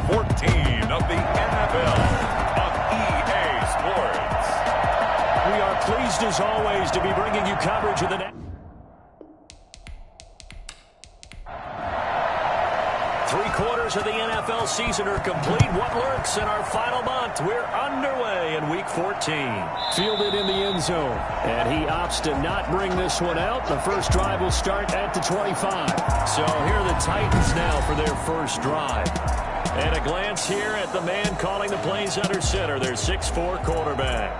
14 of the NFL on EA Sports. We are pleased as always to be bringing you coverage of the next. 3/4 of the NFL season are complete. What lurks in our final month? We're underway in Week 14. Fielded in the end zone. And he opts to not bring this one out. The first drive will start at the 25. So here are the Titans now for their first drive. And a glance here at the man calling the plays under center, their 6'4" quarterback.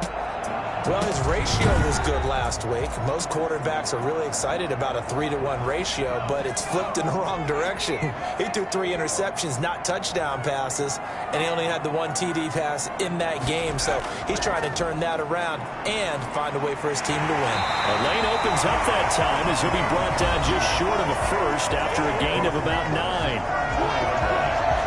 Well, his ratio was good last week. Most quarterbacks are really excited about a 3-to-1 ratio, but it's flipped in the wrong direction. He threw 3 interceptions, not touchdown passes, and he only had the 1 TD pass in that game. So he's trying to turn that around and find a way for his team to win. A lane opens up that time as he'll be brought down just short of a first after a gain of about 9.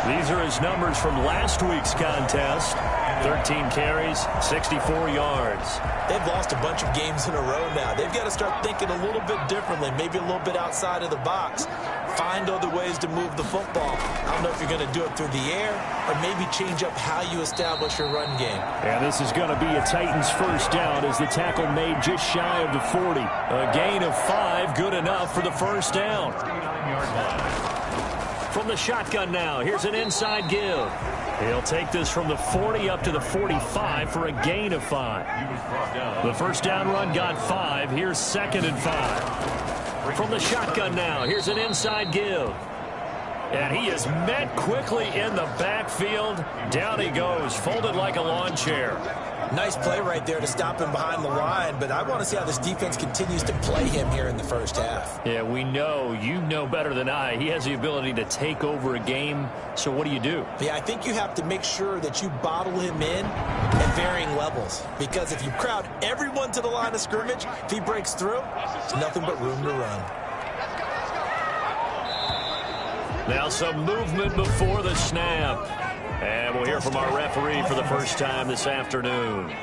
These are his numbers from last week's contest. 13 carries, 64 yards. They've lost a bunch of games in a row now. They've got to start thinking a little bit differently, maybe a little bit outside of the box. Find other ways to move the football. I don't know if you're going to do it through the air or maybe change up how you establish your run game. And this is going to be a Titans first down as the tackle made just shy of the 40. A gain of 5, good enough for the first down. From the shotgun now, here's an inside give. He'll take this from the 40 up to the 45 for a gain of 5. The first down run got 5. Here's 2nd and 5. From the shotgun now, here's an inside give. And he is met quickly in the backfield. Down he goes, folded like a lawn chair. Nice play right there to stop him behind the line, but I want to see how this defense continues to play him here in the first half. Yeah, we know, you know better than I, he has the ability to take over a game, so what do you do? Yeah, I think you have to make sure that you bottle him in at varying levels, because if you crowd everyone to the line of scrimmage, if he breaks through, there's nothing but room to run. Now some movement before the snap. And we'll hear from our referee for the first time this afternoon.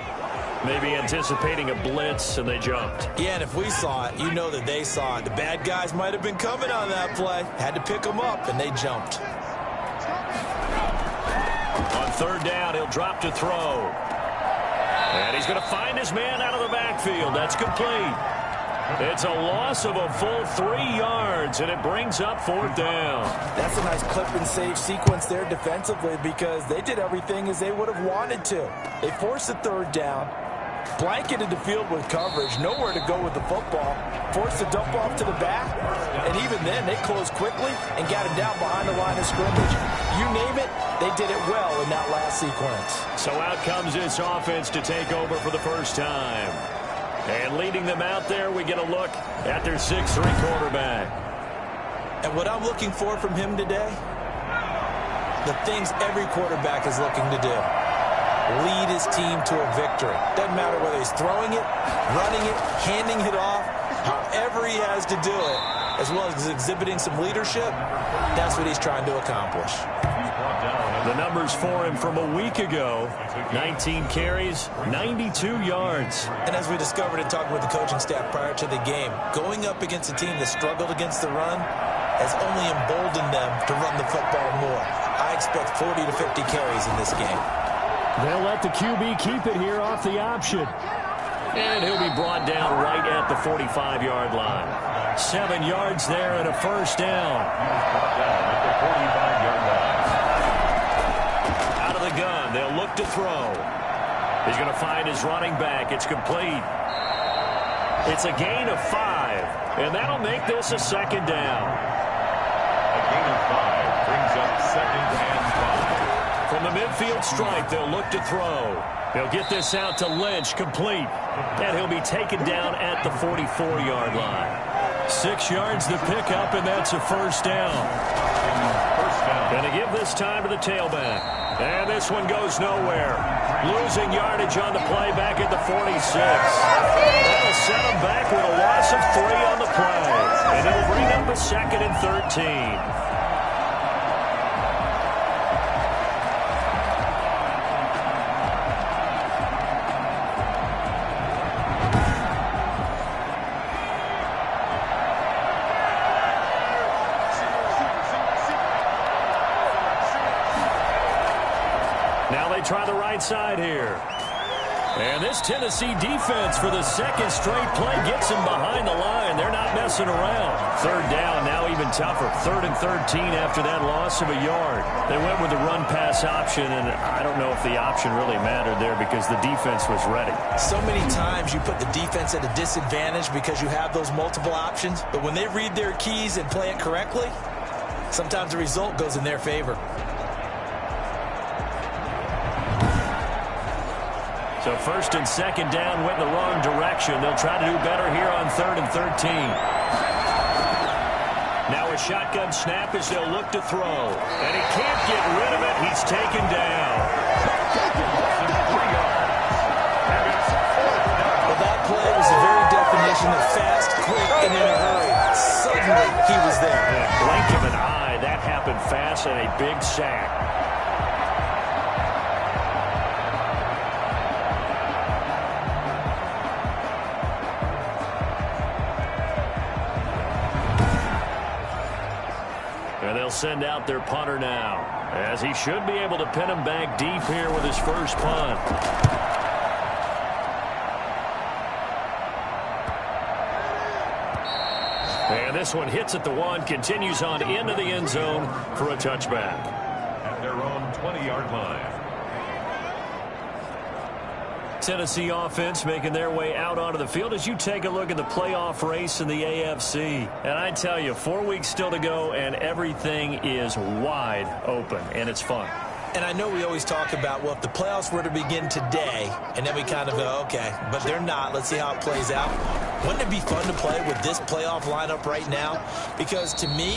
Maybe anticipating a blitz, and they jumped. Yeah, and if we saw it, you know that they saw it. The bad guys might have been coming on that play. Had to pick them up, and they jumped. On 3rd down, he'll drop to throw. And he's going to find his man out of the backfield. That's complete. It's a loss of a full 3 yards, and it brings up 4th down. That's a nice clip and save sequence there defensively because they did everything as they would have wanted to. They forced the 3rd down, blanketed the field with coverage, nowhere to go with the football, forced the dump off to the back, and even then they closed quickly and got him down behind the line of scrimmage. You name it, they did it well in that last sequence. So out comes this offense to take over for the first time. And leading them out there, we get a look at their 6'3" quarterback. And what I'm looking for from him today, the things every quarterback is looking to do. Lead his team to a victory. Doesn't matter whether he's throwing it, running it, handing it off, however he has to do it, as well as exhibiting some leadership, that's what he's trying to accomplish. The numbers for him from a week ago, 19 carries, 92 yards. And as we discovered in talking with the coaching staff prior to the game, going up against a team that struggled against the run has only emboldened them to run the football more. I expect 40 to 50 carries in this game. They'll let the QB keep it here off the option. And he'll be brought down right at the 45-yard line. 7 yards there and a first down. Gun. They'll look to throw. He's going to find his running back. It's complete. It's a gain of 5, and that'll make this a 2nd down. A gain of 5 brings up 2nd and 5. From the midfield stripe, they'll look to throw. They'll get this out to Lynch, complete. And he'll be taken down at the 44-yard line. 6 yards to pick up, and that's a first down. Going to give this time to the tailback. And this one goes nowhere. Losing yardage on the play back at the 46. That'll set him back with a loss of 3 on the play. And it'll bring up a 2nd and 13. Now they try the right side here. And this Tennessee defense for the second straight play gets them behind the line. They're not messing around. Third down, now even tougher. 3rd and 13 after that loss of a yard. They went with the run-pass option, and I don't know if the option really mattered there because the defense was ready. So many times you put the defense at a disadvantage because you have those multiple options, but when they read their keys and play it correctly, sometimes the result goes in their favor. So 1st and 2nd down went in the wrong direction. They'll try to do better here on 3rd and 13. Now a shotgun snap as they'll look to throw. And he can't get rid of it. He's taken down. Well, that play was the very definition of fast, quick, and in a hurry. Suddenly, he was there. In a blink of an eye, that happened fast and a big sack. And they'll send out their punter now, as he should be able to pin him back deep here with his first punt. And this one hits at the 1, continues on into the end zone for a touchback. At their own 20-yard line. Tennessee offense making their way out onto the field as you take a look at the playoff race in the AFC. And I tell you, 4 weeks still to go, and everything is wide open, and it's fun. And I know we always talk about, well, if the playoffs were to begin today, and then we kind of go, okay, but they're not. Let's see how it plays out. Wouldn't it be fun to play with this playoff lineup right now? Because to me,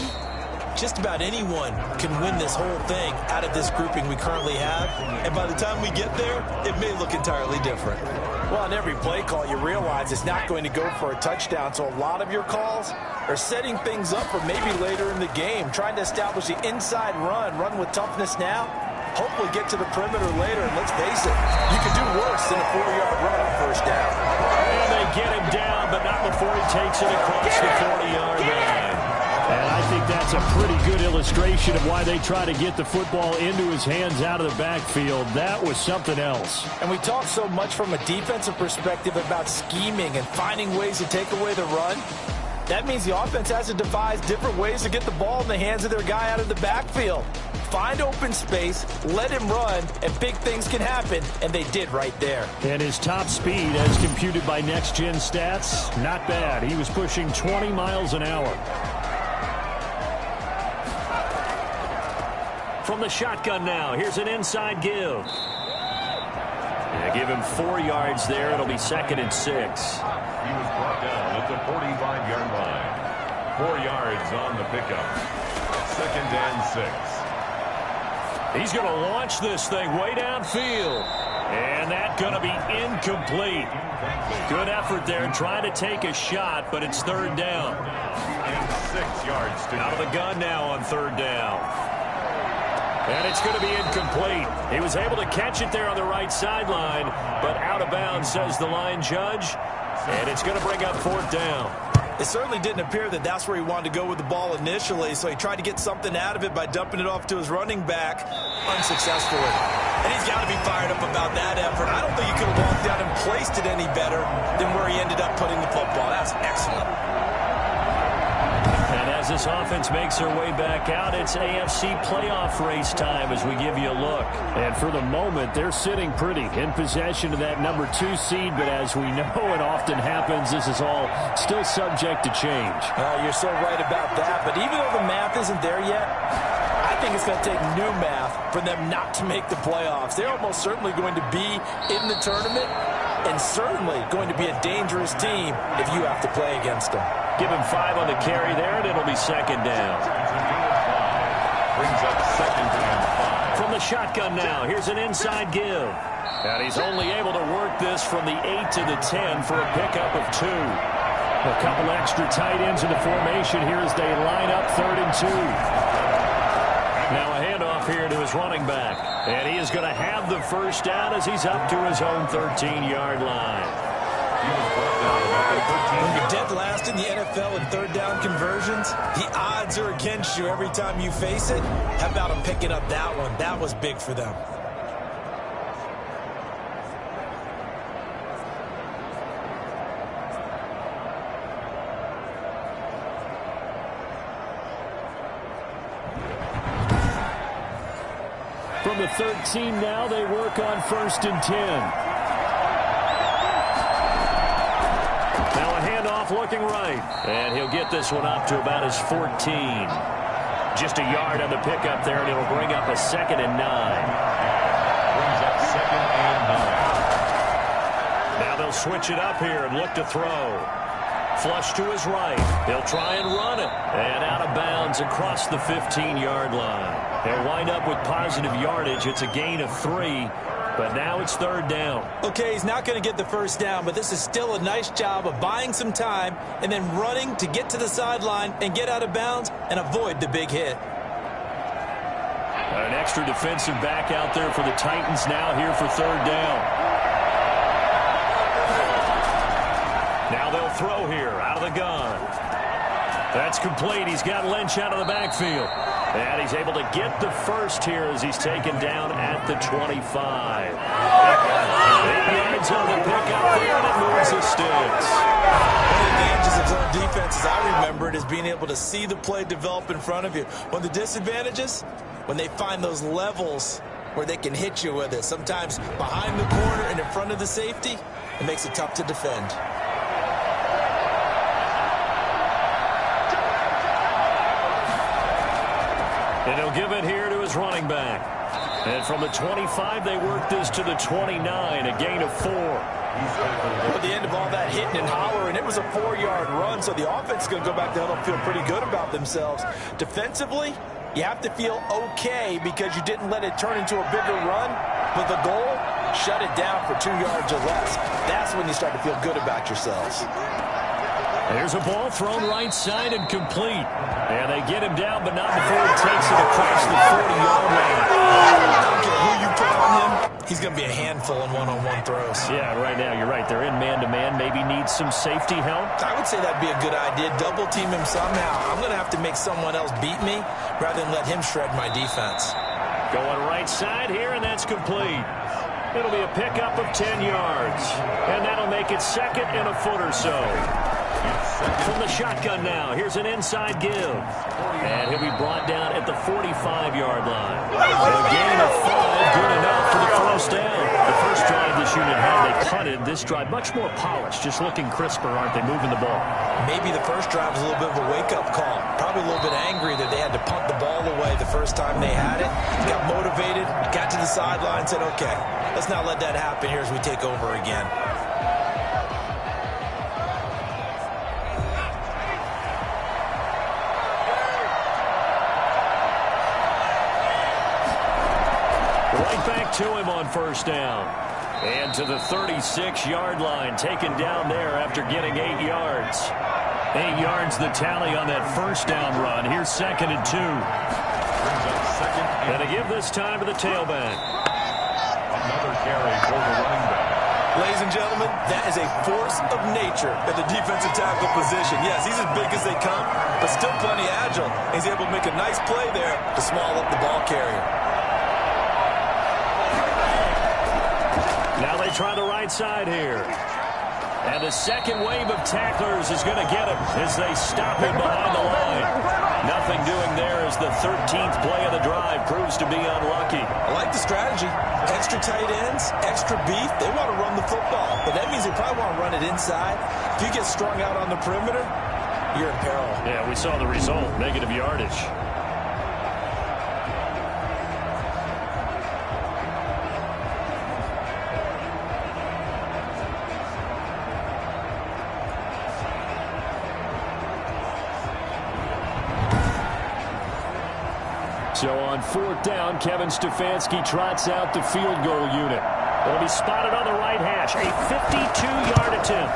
just about anyone can win this whole thing out of this grouping we currently have. And by the time we get there, it may look entirely different. Well, on every play call, you realize it's not going to go for a touchdown. So a lot of your calls are setting things up for maybe later in the game, trying to establish the inside run with toughness now. Hopefully get to the perimeter later. And let's face it, you could do worse than a 4-yard run on first down. And they get him down, but not before he takes it across the 40-yard line. And I think that's a pretty good illustration of why they try to get the football into his hands out of the backfield. That was something else. And we talk so much from a defensive perspective about scheming and finding ways to take away the run. That means the offense has to devise different ways to get the ball in the hands of their guy out of the backfield. Find open space, let him run, and big things can happen, and they did right there. And his top speed, as computed by Next Gen Stats, not bad. He was pushing 20 miles an hour. From the shotgun now, here's an inside give. Yeah, give him 4 yards there. It'll be 2nd and 6. He was brought down at the 45-yard line. 4 yards on the pickup. 2nd and 6. He's going to launch this thing way downfield. And that's going to be incomplete. Good effort there trying to take a shot, but it's 3rd down. And 6 yards to out of the gun now on 3rd down. And it's going to be incomplete. He was able to catch it there on the right sideline, but out of bounds, says the line judge. And it's going to bring up 4th down. It certainly didn't appear that that's where he wanted to go with the ball initially, so he tried to get something out of it by dumping it off to his running back unsuccessfully. And he's got to be fired up about that effort. I don't think he could have walked down and placed it any better than where he ended up putting the football. That's excellent. And as this offense makes their way back out, it's AFC playoff race time as we give you a look. And for the moment, they're sitting pretty in possession of that number 2 seed. But as we know it often happens, this is all still subject to change. You're so right about that. But even though the math isn't there yet, I think it's going to take new math for them not to make the playoffs. They're almost certainly going to be in the tournament and certainly going to be a dangerous team if you have to play against them. Give him 5 on the carry there, and it'll be 2nd down. Brings up 2nd and 5. From the shotgun now, here's an inside give. And he's only able to work this from the 8 to the 10 for a pickup of 2. A couple extra tight ends in the formation here as they line up 3rd and 2. Now a handoff here to his running back. And he is going to have the first down as he's up to his own 13-yard line. When you're dead last in the NFL in 3rd down conversions, the odds are against you every time you face it. How about him picking up that one? That was big for them. From the 13 now, they work on 1st and 10. Now a handoff looking right. And he'll get this one up to about his 14. Just a yard on the pickup there, and it'll bring up a 2nd and 9. Brings up 2nd and 9. Now they'll switch it up here and look to throw. Flush to his right. He'll try and run it. And out of bounds across the 15-yard line. They'll wind up with positive yardage. It's a gain of 3, but now it's 3rd down. Okay, he's not going to get the 1st down, but this is still a nice job of buying some time and then running to get to the sideline and get out of bounds and avoid the big hit. An extra defensive back out there for the Titans now here for 3rd down. Now they'll throw here out of the gun. That's complete. He's got Lynch out of the backfield. And he's able to get the first here as he's taken down at the 25. 8 yards on the pickup there, and it moves the sticks. One of the advantages of zone defense, as I remember it, is being able to see the play develop in front of you. One of the disadvantages, when they find those levels where they can hit you with it. Sometimes behind the corner and in front of the safety, it makes it tough to defend. And he'll give it here to his running back. And from the 25, they work this to the 29, a gain of 4. At the end of all that hitting and hollering, it was a 4-yard run, so the offense is going to go back to huddle and feel pretty good about themselves. Defensively, you have to feel okay because you didn't let it turn into a bigger run, but the goal, shut it down for 2 yards or less. That's when you start to feel good about yourselves. There's a ball thrown right side and complete. And they get him down, but not before he takes it across the 40-yard line. I don't care who you put on him, he's going to be a handful in one-on-one throws. Yeah, right now, you're right. They're in man-to-man. Maybe needs some safety help. I would say that'd be a good idea. Double team him somehow. I'm going to have to make someone else beat me rather than let him shred my defense. Going right side here, and that's complete. It'll be a pickup of 10 yards. And that'll make it 2nd and a foot or so. From the shotgun now, here's an inside give. And he'll be brought down at the 45-yard line. A gain of 5, good enough for the first down. The first drive this unit had, they punted. This drive, much more polished, just looking crisper, aren't they, moving the ball? Maybe the first drive was a little bit of a wake-up call. Probably a little bit angry that they had to punt the ball away the first time they had it. Got motivated, got to the sideline, said, okay, let's not let that happen here as we take over again. Right back to him on first down. And to the 36-yard line, taken down there after getting 8 yards. 8 yards the tally on that first down run. Here's 2nd and 2. And to give this time to the tailback. Another carry for the running back. Ladies and gentlemen, that is a force of nature at the defensive tackle position. Yes, he's as big as they come, but still plenty agile. He's able to make a nice play there to small up the ball carrier. Now they try the right side here. And the second wave of tacklers is going to get him as they stop him behind the line. Nothing doing there as the 13th play of the drive proves to be unlucky. I like the strategy. Extra tight ends, extra beef. They want to run the football, but that means they probably want to run it inside. If you get strung out on the perimeter, you're in peril. Yeah, we saw the result, negative yardage. So on 4th down, Kevin Stefanski trots out the field goal unit. It'll be spotted on the right hash. A 52-yard attempt.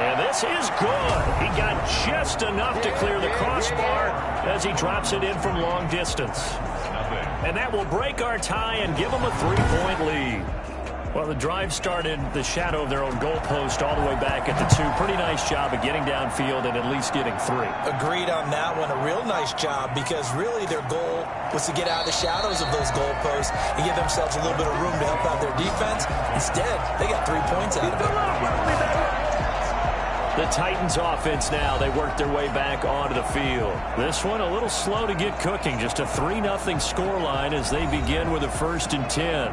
And this is good. He got just enough to clear the crossbar as he drops it in from long distance. And that will break our tie and give them a 3-point lead. Well, the drive started the shadow of their own goalpost all the way back at the 2. Pretty nice job of getting downfield and at least getting 3. Agreed on that one. A real nice job because really their goal was to get out of the shadows of those goalposts and give themselves a little bit of room to help out their defense. Instead, they got 3 points out of it. The Titans offense now, they work their way back onto the field. This one a little slow to get cooking. Just a 3-0 scoreline as they begin with a 1st and 10.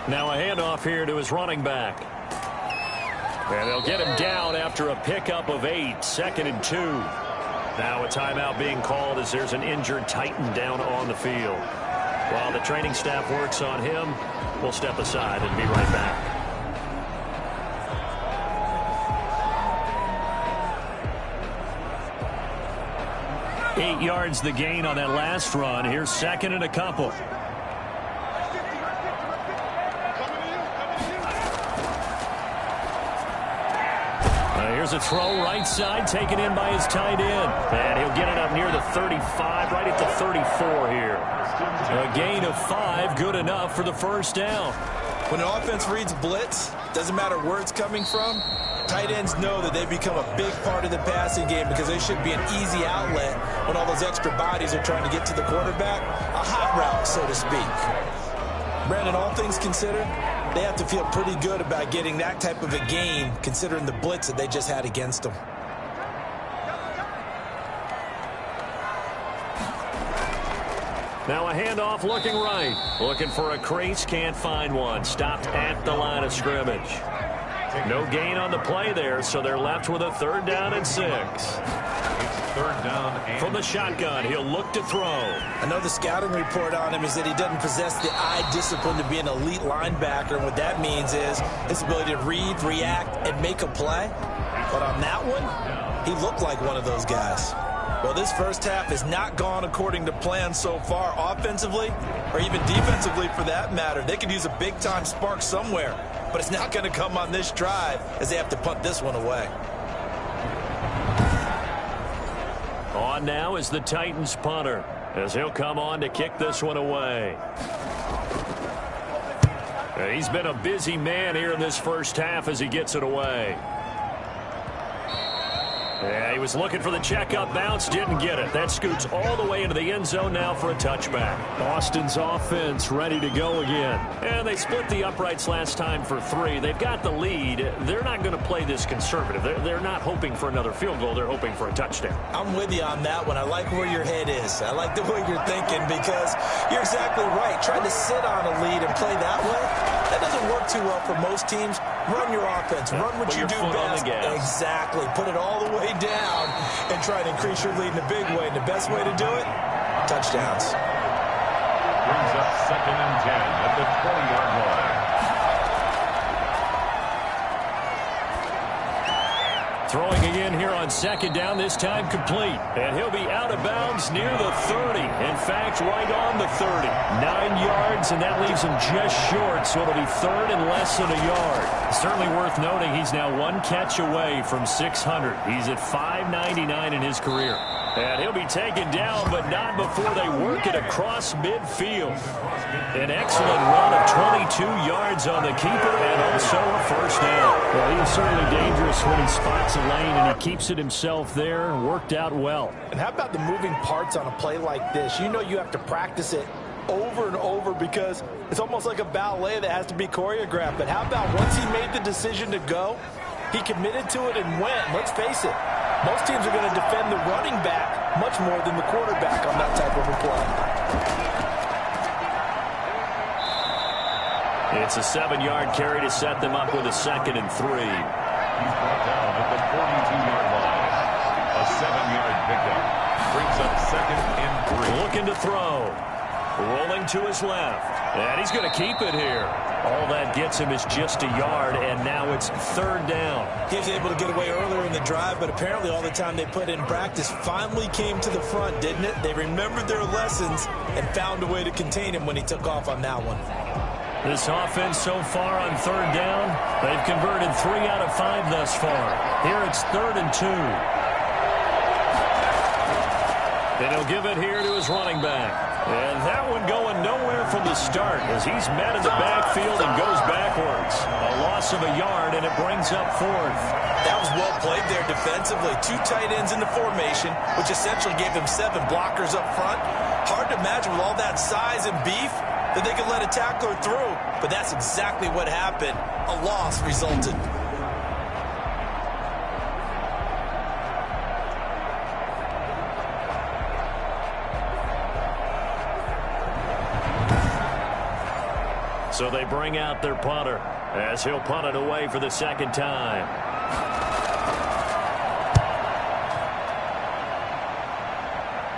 Now a handoff here to his running back. And they'll get him down after a pickup of 8, 2nd and 2. Now a timeout being called as there's an injured Titan down on the field. While the training staff works on him, we'll step aside and be right back. Eight yards the gain on that last run. Here's 2nd and a couple. Here's a throw right side taken in by his tight end. And he'll get it up near the 35, right at the 34 here. A gain of 5, good enough for the 1st down. When an offense reads blitz, doesn't matter where it's coming from, tight ends know that they become a big part of the passing game because they should be an easy outlet when all those extra bodies are trying to get to the quarterback. A hot route, so to speak. Brandon, all things considered, they have to feel pretty good about getting that type of a gain considering the blitz that they just had against them. Now a handoff looking right. Looking for a crease, can't find one. Stopped at the line of scrimmage. No gain on the play there, so they're left with a 3rd down and 6. Third down and from the shotgun, he'll look to throw. I know the scouting report on him is that he doesn't possess the eye discipline to be an elite linebacker. And what that means is his ability to read, react, and make a play. But on that one, he looked like one of those guys. Well, this first half has not gone according to plan so far offensively or even defensively for that matter. They could use a big-time spark somewhere, but it's not going to come on this drive as they have to punt this one away. On now is the Titans punter as he'll come on to kick this one away. He's been a busy man here in this first half as he gets it away. Yeah, he was looking for the checkup bounce, didn't get it. That scoots all the way into the end zone now for a touchback. Austin's offense ready to go again. And they split the uprights last time for 3. They've got the lead. They're not going to play this conservative. They're not hoping for another field goal. They're hoping for a touchdown. I'm with you on that one. I like where your head is. I like the way you're thinking because you're exactly right. Trying to sit on a lead and play that way, that doesn't work too well for most teams. Run your offense. Run what you do best. Exactly. Put it all the way down and try to increase your lead in a big way. And the best way to do it, touchdowns. Brings up 2nd and 10 at the 20-yard line. Throwing again here on 2nd down, this time complete. And he'll be out of bounds near the 30. In fact, right on the 30. 9 yards, and that leaves him just short, so it'll be 3rd and less than a yard. Certainly worth noting he's now 1 catch away from 600. He's at 599 in his career. And he'll be taken down, but not before they work it across midfield. An excellent run of 22 yards on the keeper and also a 1st down. Well, he is certainly dangerous when he spots a lane and he keeps it himself there. Worked out well. And how about the moving parts on a play like this? You know you have to practice it over and over because it's almost like a ballet that has to be choreographed. But how about once he made the decision to go, he committed to it and went. Let's face it, most teams are going to defend the running back much more than the quarterback on that type of a play. It's a 7-yard carry to set them up with a 2nd and 3. He's brought down at the 42-yard line. A 7-yard pickup. Brings up 2nd and 3. Looking to throw. Rolling to his left. And he's going to keep it here. All that gets him is just a yard, and now it's 3rd down. He was able to get away earlier in the drive, but apparently all the time they put in practice finally came to the front, didn't it? They remembered their lessons and found a way to contain him when he took off on that one. This offense so far on 3rd down, they've converted 3 out of 5 thus far. Here it's 3rd and 2. And he'll give it here to his running back. And that one going nowhere from the start as he's met in the backfield and goes backwards. A loss of a yard, and it brings up 4th. That was well played there defensively. 2 tight ends in the formation, which essentially gave him 7 blockers up front. Hard to imagine with all that size and beef that they could let a tackler through, but that's exactly what happened. A loss resulted. So they bring out their punter as he'll punt it away for the second time.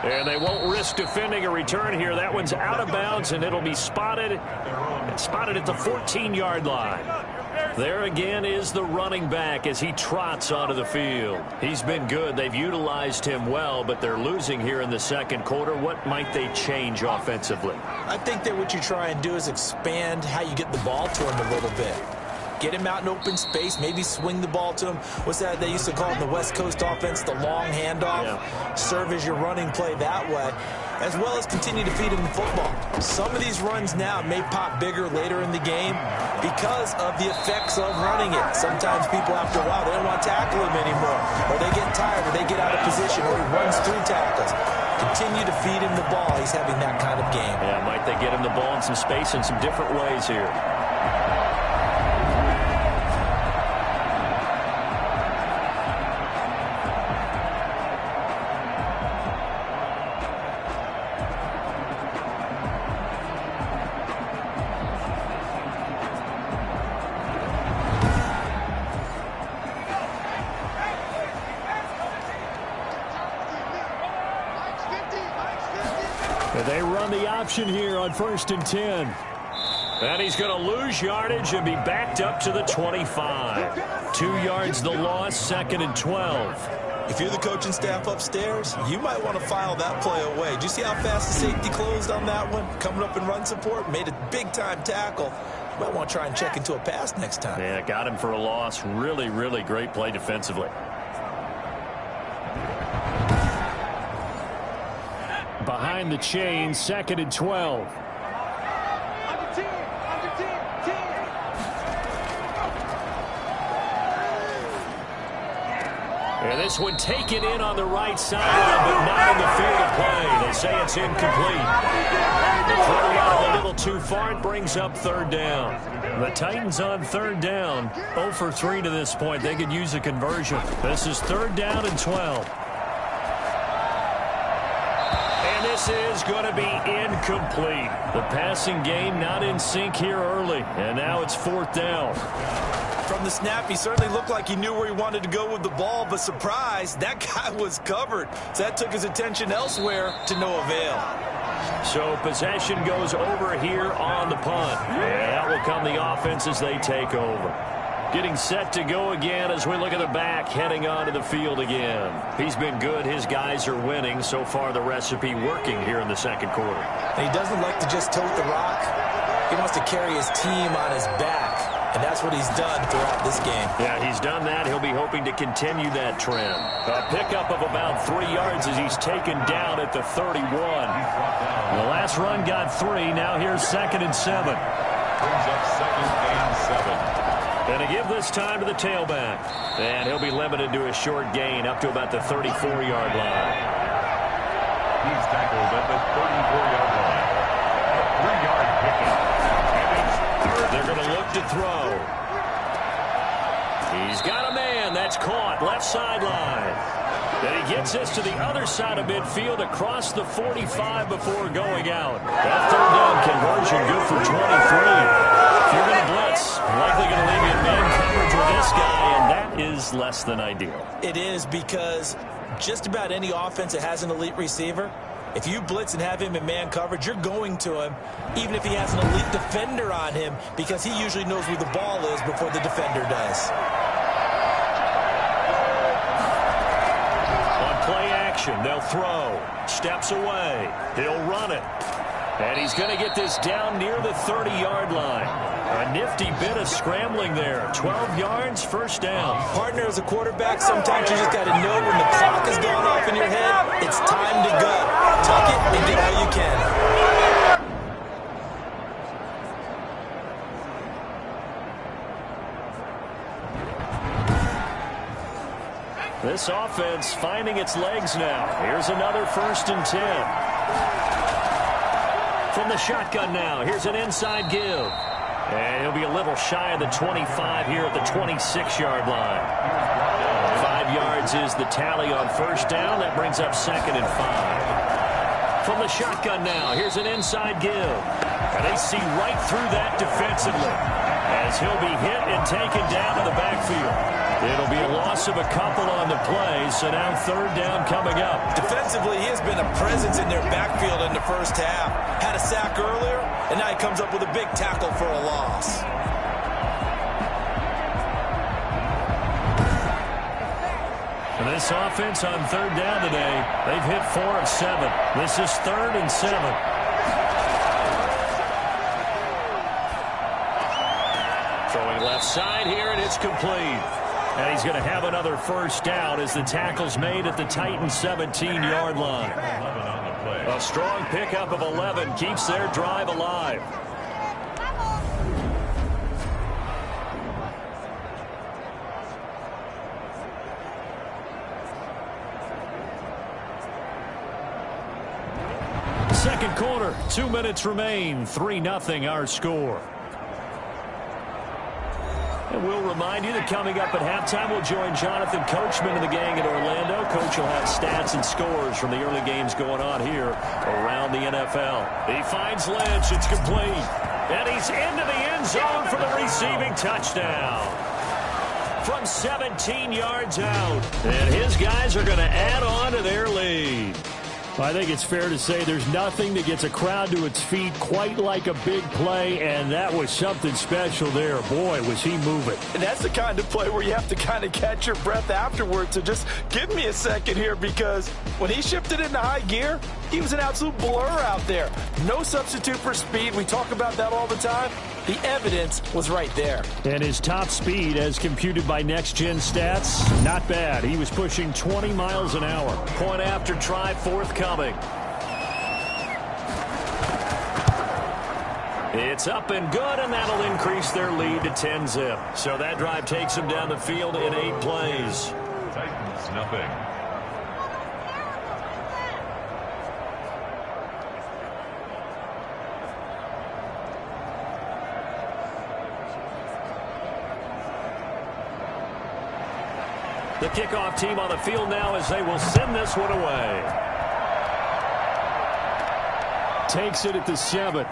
And they won't risk defending a return here. That one's out of bounds, and it'll be spotted. It's spotted at the 14-yard line. There again is the running back as he trots onto the field. He's been good. They've utilized him well, but they're losing here in the second quarter. What might they change offensively? I think that what you try and do is expand how you get the ball to him a little bit. Get him out in open space, maybe swing the ball to him. What's that they used to call in the West Coast offense, the long handoff? Yeah. Serve as your running play that way, as well as continue to feed him the football. Some of these runs now may pop bigger later in the game because of the effects of running it. Sometimes people, after a while, they don't want to tackle him anymore, or they get tired, or they get out of position, or he runs through tackles. Continue to feed him the ball. He's having that kind of game. Yeah, might they get him the ball in some space in some different ways here. They run the option here on 1st and 10. And he's going to lose yardage and be backed up to the 25. 2 yards the loss, 2nd and 12. If you're the coaching staff upstairs, you might want to file that play away. Do you see how fast the safety closed on that one? Coming up in run support, made a big-time tackle. You might want to try and check into a pass next time. Yeah, got him for a loss. Really, really great play defensively. Behind the chain, 2nd and 12. And this one taken in on the right sideline, but not in the field of play. They say it's incomplete. The throw out a little too far. It brings up 3rd down. The Titans on 3rd down. 0 for 3 to this point. They could use a conversion. This is 3rd down and 12. This is going to be incomplete. The passing game not in sync here early, and now it's 4th down. From the snap, he certainly looked like he knew where he wanted to go with the ball, but surprise, that guy was covered. So that took his attention elsewhere to no avail. So possession goes over here on the punt, and that will come the offense as they take over. Getting set to go again as we look at the back, heading onto the field again. He's been good. His guys are winning. So far, the recipe working here in the second quarter. And he doesn't like to just tote the rock. He wants to carry his team on his back, and that's what he's done throughout this game. Yeah, he's done that. He'll be hoping to continue that trend. A pickup of about 3 yards as he's taken down at the 31. The last run got 3. Now here's 2nd and 7. Brings up 2nd and 7. And to give this time to the tailback. And he'll be limited to a short gain up to about the 34-yard line. He's tackled at the 34-yard line. A 3-yard pickup. They're going to look to throw. He's got a man. That's caught. Left sideline. And he gets this to the other side of midfield across the 45 before going out. That 3rd down conversion good for 23. If you're going to blitz, likely going to leave you in man coverage with this guy, and that is less than ideal. It is, because just about any offense that has an elite receiver, if you blitz and have him in man coverage, you're going to him, even if he has an elite defender on him, because he usually knows where the ball is before the defender does. On play action, they'll throw. Steps away. He'll run it. And he's going to get this down near the 30-yard line. A nifty bit of scrambling there. 12 yards, 1st down. Partner, as a quarterback, sometimes you just got to know when the clock is going off in your head, it's time to go. Tuck it and get all you can. This offense finding its legs now. Here's another 1st and 10. From the shotgun now, here's an inside give. And he'll be a little shy of the 25 here at the 26-yard line. 5 yards is the tally on 1st down. That brings up 2nd and 5. From the shotgun now, here's an inside give. And they see right through that defensively as he'll be hit and taken down to the backfield. It'll be a loss of a couple on the play, so now 3rd down coming up. Defensively, he has been a presence in their backfield in the first half. Had a sack earlier, and now he comes up with a big tackle for a loss. And this offense on 3rd down today, they've hit 4 of 7. This is 3rd and 7. Throwing left side here, and it's complete. And he's going to have another 1st down as the tackle's made at the Titans' 17-yard line. A strong pickup of 11 keeps their drive alive. Second quarter, 2 minutes remain. 3-0 our score. And we'll remind you that coming up at halftime, we'll join Jonathan Coachman and the gang in Orlando. Coach will have stats and scores from the early games going on here around the NFL. He finds Lynch. It's complete. And he's into the end zone for the receiving touchdown. From 17 yards out. And his guys are going to add on to their lead. I think it's fair to say there's nothing that gets a crowd to its feet quite like a big play, and that was something special there. Boy, was he moving. And that's the kind of play where you have to kind of catch your breath afterwards. So just give me a second here, because when he shifted into high gear, he was an absolute blur out there. No substitute for speed. We talk about that all the time. The evidence was right there. And his top speed, as computed by Next Gen Stats, not bad. He was pushing 20 miles an hour. Point after try forthcoming. It's up and good, and that'll increase their lead to 10-zip. So that drive takes them down the field in 8 plays. Titans nothing. The kickoff team on the field now as they will send this one away. Takes it at the 7.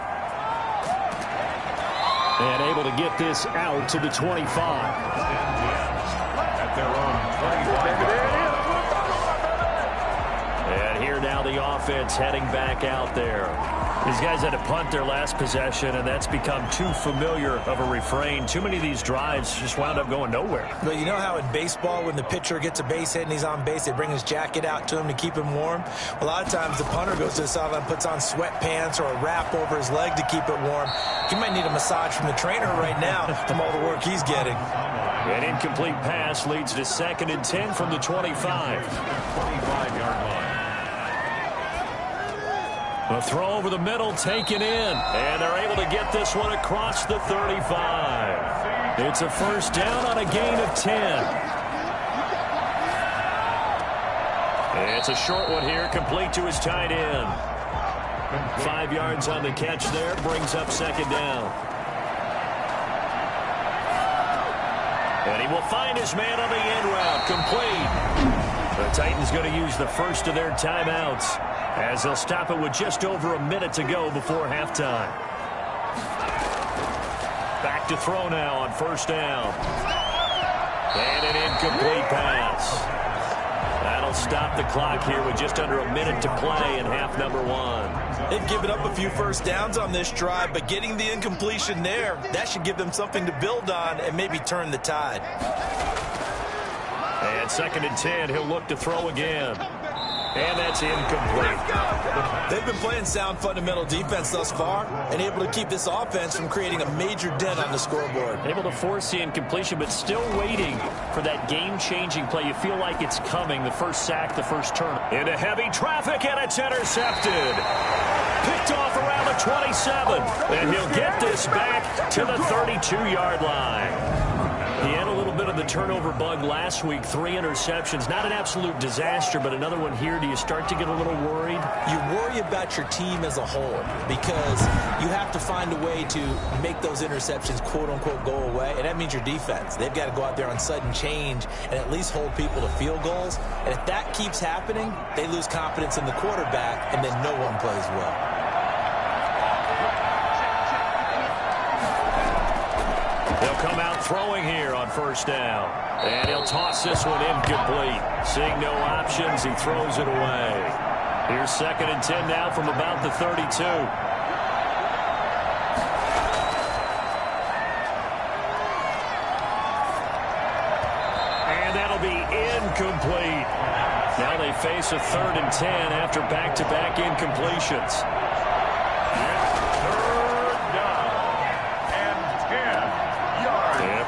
And able to get this out to the 25. At their own 25. And here now the offense heading back out there. These guys had to punt their last possession, and that's become too familiar of a refrain. Too many of these drives just wound up going nowhere. But you know how in baseball, when the pitcher gets a base hit and he's on base, they bring his jacket out to him to keep him warm? A lot of times the punter goes to the sideline, puts on sweatpants or a wrap over his leg to keep it warm. He might need a massage from the trainer right now from all the work he's getting. An incomplete pass leads to 2nd and 10 from the 25. 25-yard line. A throw over the middle, taken in, and they're able to get this one across the 35. It's a 1st down on a gain of 10. It's a short one here, complete to his tight end. 5 yards on the catch there, brings up 2nd down. And he will find his man on the end route, complete. The Titans going to use the first of their timeouts, as they'll stop it with just over a minute to go before halftime. Back to throw now on 1st down. And an incomplete pass. That'll stop the clock here with just under a minute to play in half number 1. They've given up a few 1st downs on this drive, but getting the incompletion there, that should give them something to build on and maybe turn the tide. And 2nd and 10, he'll look to throw again. And that's incomplete. They've been playing sound fundamental defense thus far and able to keep this offense from creating a major dent on the scoreboard. Able to force the incompletion, but still waiting for that game-changing play. You feel like it's coming, the first sack, the first turn. Into heavy traffic, and it's intercepted. Picked off around the 27, and he'll get this back to the 32-yard line. He had a little bit bit of the turnover bug last week, 3 interceptions. Not an absolute disaster, but another one here. Do you start to get a little worried? You worry about your team as a whole because you have to find a way to make those interceptions, quote-unquote, go away, and that means your defense. They've got to go out there on sudden change and at least hold people to field goals, and if that keeps happening, they lose confidence in the quarterback, and then no one plays well. They'll come out throwing here on first down. And he'll toss this one incomplete. Seeing no options, he throws it away. Here's 2nd and 10 now from about the 32. And that'll be incomplete. Now they face a 3rd and 10 after back-to-back incompletions.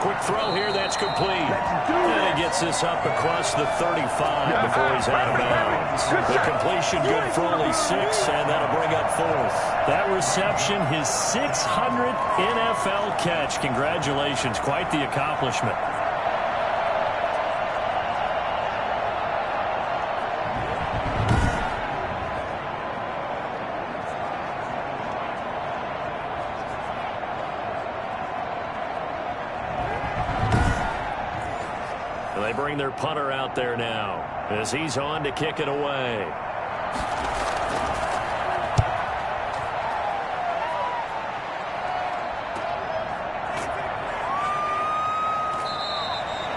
Quick throw here, that's complete. And he gets this up across the 35 before he's out of bounds. The completion good for only 6, and that'll bring up 4th. That reception, his 600th NFL catch. Congratulations, quite the accomplishment. They bring their punter out there now as he's on to kick it away.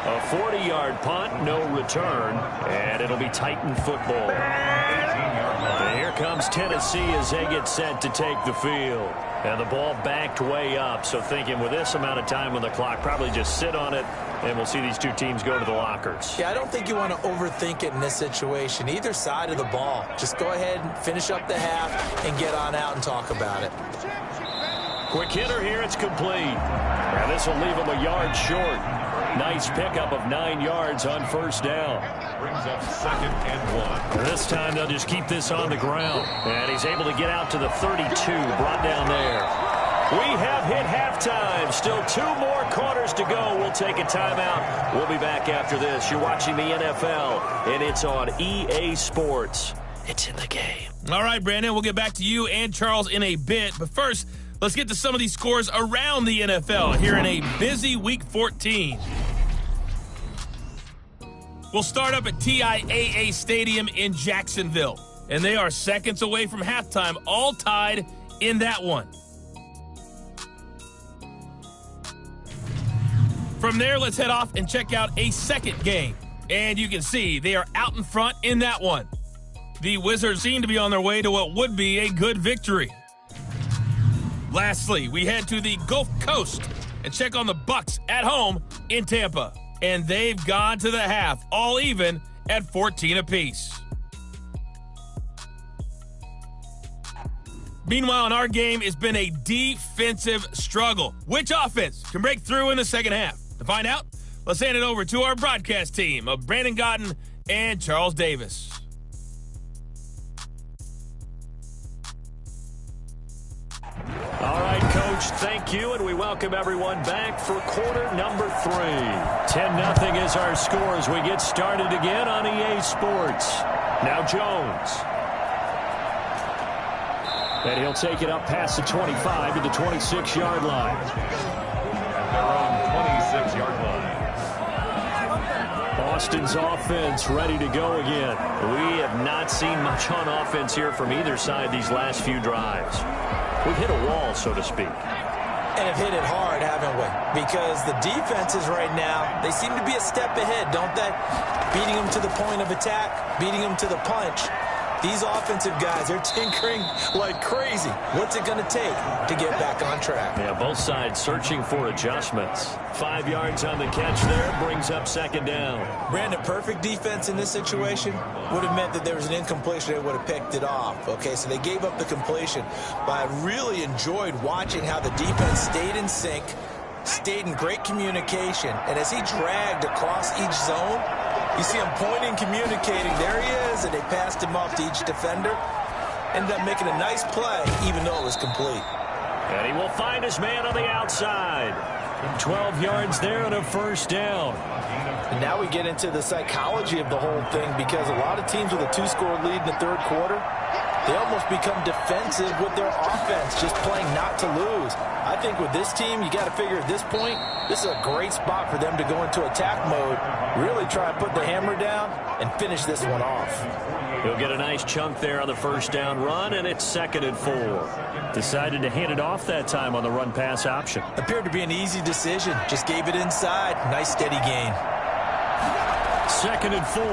A 40-yard punt, no return, and it'll be Titan football. And here comes Tennessee as they get set to take the field. And the ball backed way up, so thinking with this amount of time on the clock, probably just sit on it, and we'll see these two teams go to the lockers. Yeah, I don't think you want to overthink it in this situation. Either side of the ball. Just go ahead and finish up the half and get on out and talk about it. Quick hitter here, it's complete. And this will leave him a yard short. Nice pickup of 9 yards on first down. Brings up 2nd and 1. This time they'll just keep this on the ground. And he's able to get out to the 32, brought down there. We have hit halftime. Still 2 more quarters to go. We'll take a timeout. We'll be back after this. You're watching the NFL, and it's on EA Sports. It's in the game. All right, Brandon, we'll get back to you and Charles in a bit. But first, let's get to some of these scores around the NFL here in a busy Week 14. We'll start up at TIAA Stadium in Jacksonville. And they are seconds away from halftime, all tied in that one. From there, let's head off and check out a second game. And you can see they are out in front in that one. The Wizards seem to be on their way to what would be a good victory. Lastly, we head to the Gulf Coast and check on the Bucks at home in Tampa. And they've gone to the half, all even at 14 apiece. Meanwhile, in our game, it's been a defensive struggle. Which offense can break through in the second half? To find out, let's hand it over to our broadcast team of Brandon Godden and Charles Davis. All right, Coach, thank you, and we welcome everyone back for quarter number 3. 10-0 is our score as we get started again on EA Sports. Now Jones. And he'll take it up past the 25 to the 26-yard line. Their own 26-yard line. Boston's offense ready to go again. We have not seen much on offense here from either side these last few drives. We've hit a wall, so to speak. And have hit it hard, haven't we? Because the defenses right now, they seem to be a step ahead, don't they? Beating them to the point of attack, beating them to the punch. These offensive guys, they're tinkering like crazy. What's it going to take to get back on track? Yeah, both sides searching for adjustments. 5 yards on the catch there, brings up second down. Brandon, perfect defense in this situation would have meant that there was an incompletion. They would have picked it off. Okay, so they gave up the completion. But I really enjoyed watching how the defense stayed in sync, stayed in great communication. And as he dragged across each zone, you see him pointing, communicating. There he is, and they passed him off to each defender. Ended up making a nice play, even though it was complete. And he will find his man on the outside. 12 yards there and a first down. And now we get into the psychology of the whole thing, because a lot of teams with a 2-score lead in the third quarter, they almost become defensive with their offense, just playing not to lose. I think with this team, you got to figure at this point, this is a great spot for them to go into attack mode, really try and put the hammer down and finish this one off. He'll get a nice chunk there on the first down run, and it's 2nd and 4. Decided to hand it off that time on the run-pass option. Appeared to be an easy decision. Just gave it inside. Nice steady gain. 2nd and 4.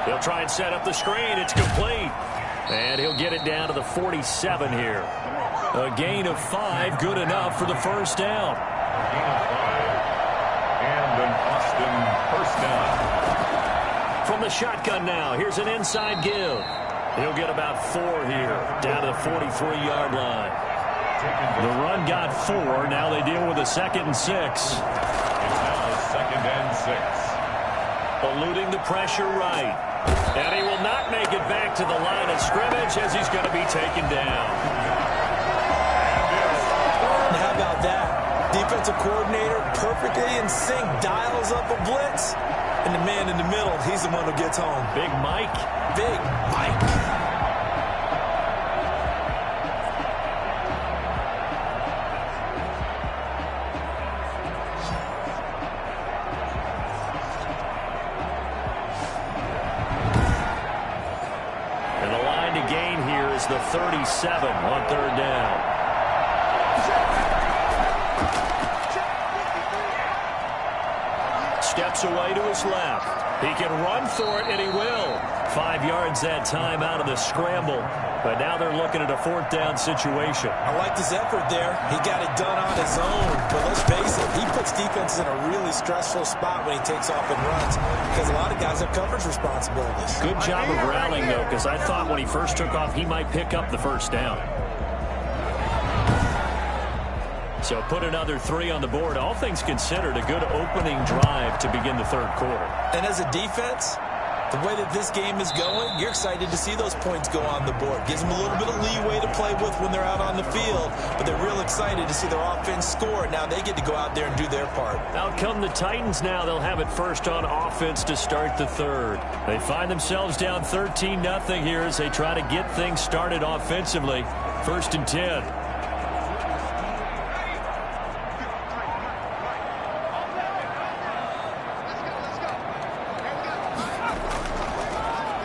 He'll try and set up the screen. It's complete. And he'll get it down to the 47 here. A gain of 5, good enough for the first down. A gain of 5. And an Austin first down. From the shotgun now, here's an inside give. He'll get about 4 here, down to the 43-yard line. The run got 4. Now they deal with a 2nd and 6. It's now 2nd and 6. Eluding the pressure right. And he will not make it back to the line of scrimmage as he's going to be taken down. Now how about that? Defensive coordinator perfectly in sync, dials up a blitz. And the man in the middle, he's the one who gets home. Big Mike. Big Mike. And the line to gain here is the 37 on 3rd down. Steps away to his left. He can run for it, and he will. 5 yards that time out of the scramble. But now they're looking at a 4th down situation. I liked his effort there. He got it done on his own. But let's face it, he puts defenses in a really stressful spot when he takes off and runs, because a lot of guys have coverage responsibilities. Good job of rallying, though, because I thought when he first took off, he might pick up the first down. So put another 3 on the board. All things considered, a good opening drive to begin the third quarter. And as a defense, the way that this game is going, you're excited to see those points go on the board. Gives them a little bit of leeway to play with when they're out on the field, but they're real excited to see their offense score. Now they get to go out there and do their part. Out come the Titans now. They'll have it first on offense to start the third. They find themselves down 13-0 here as they try to get things started offensively. 1st and 10.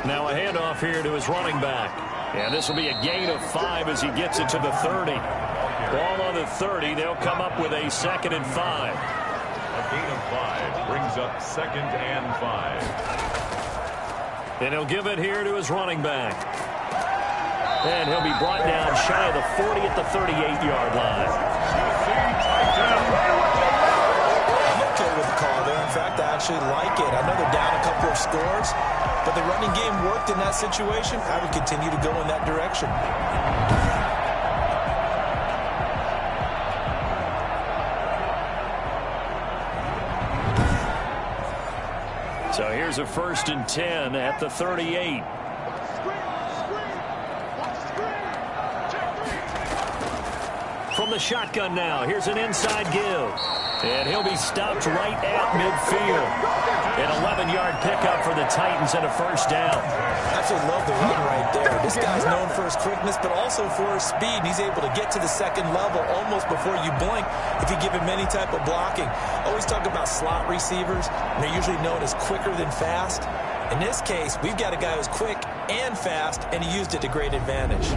Now a handoff here to his running back. And this will be a gain of 5 as he gets it to the 30. Ball on the 30. They'll come up with a 2nd and 5. A gain of 5 brings up 2nd and 5. And he'll give it here to his running back. And he'll be brought down shy of the 40 at the 38-yard line. I'm okay with the call there. In fact, I actually like it. I know they're down a couple of scores, but the running game worked in that situation. I would continue to go in that direction. So here's a 1st and 10 at the 38. From the shotgun now, here's an inside give. And he'll be stopped right at midfield. An 11-yard pickup for the Titans and a first down. Absolutely love the run right there. This guy's known for his quickness, but also for his speed. And he's able to get to the 2nd level almost before you blink if you give him any type of blocking. Always talk about slot receivers, and they're usually known as quicker than fast. In this case, we've got a guy who's quick and fast, and he used it to great advantage.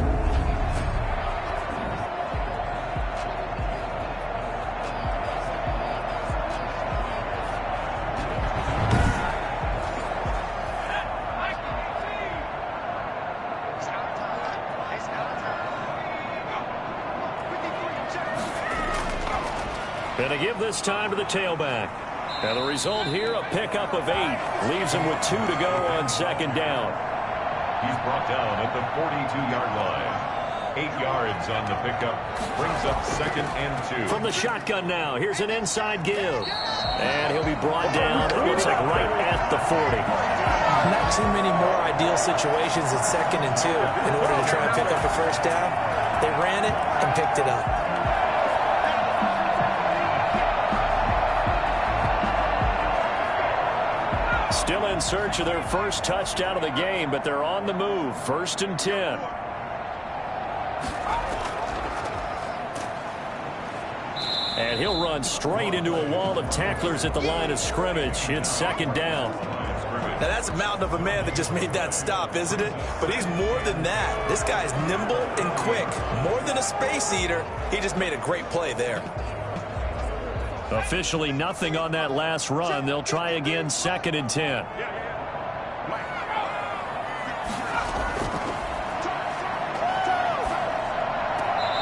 And to give this time to the tailback. And the result here, a pickup of 8. Leaves him with 2 to go on 2nd down. He's brought down at the 42-yard line. 8 yards on the pickup. Brings up 2nd and 2. From the shotgun now, here's an inside give. And he'll be brought down, it looks like right at the 40. Not too many more ideal situations at 2nd and 2 in order to try and pick up a first down. They ran it and picked it up. Still in search of their first touchdown of the game, but they're on the move. 1st and 10. And he'll run straight into a wall of tacklers at the line of scrimmage. It's 2nd down. Now, that's a mountain of a man that just made that stop, isn't it? But he's more than that. This guy's nimble and quick. More than a space eater. He just made a great play there. Officially nothing on that last run. They'll try again 2nd and 10.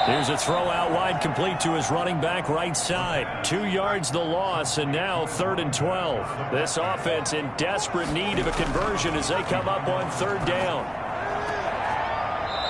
Here's a throw out wide, complete to his running back right side. 2 yards the loss, and now 3rd and 12. This offense in desperate need of a conversion as they come up on 3rd down.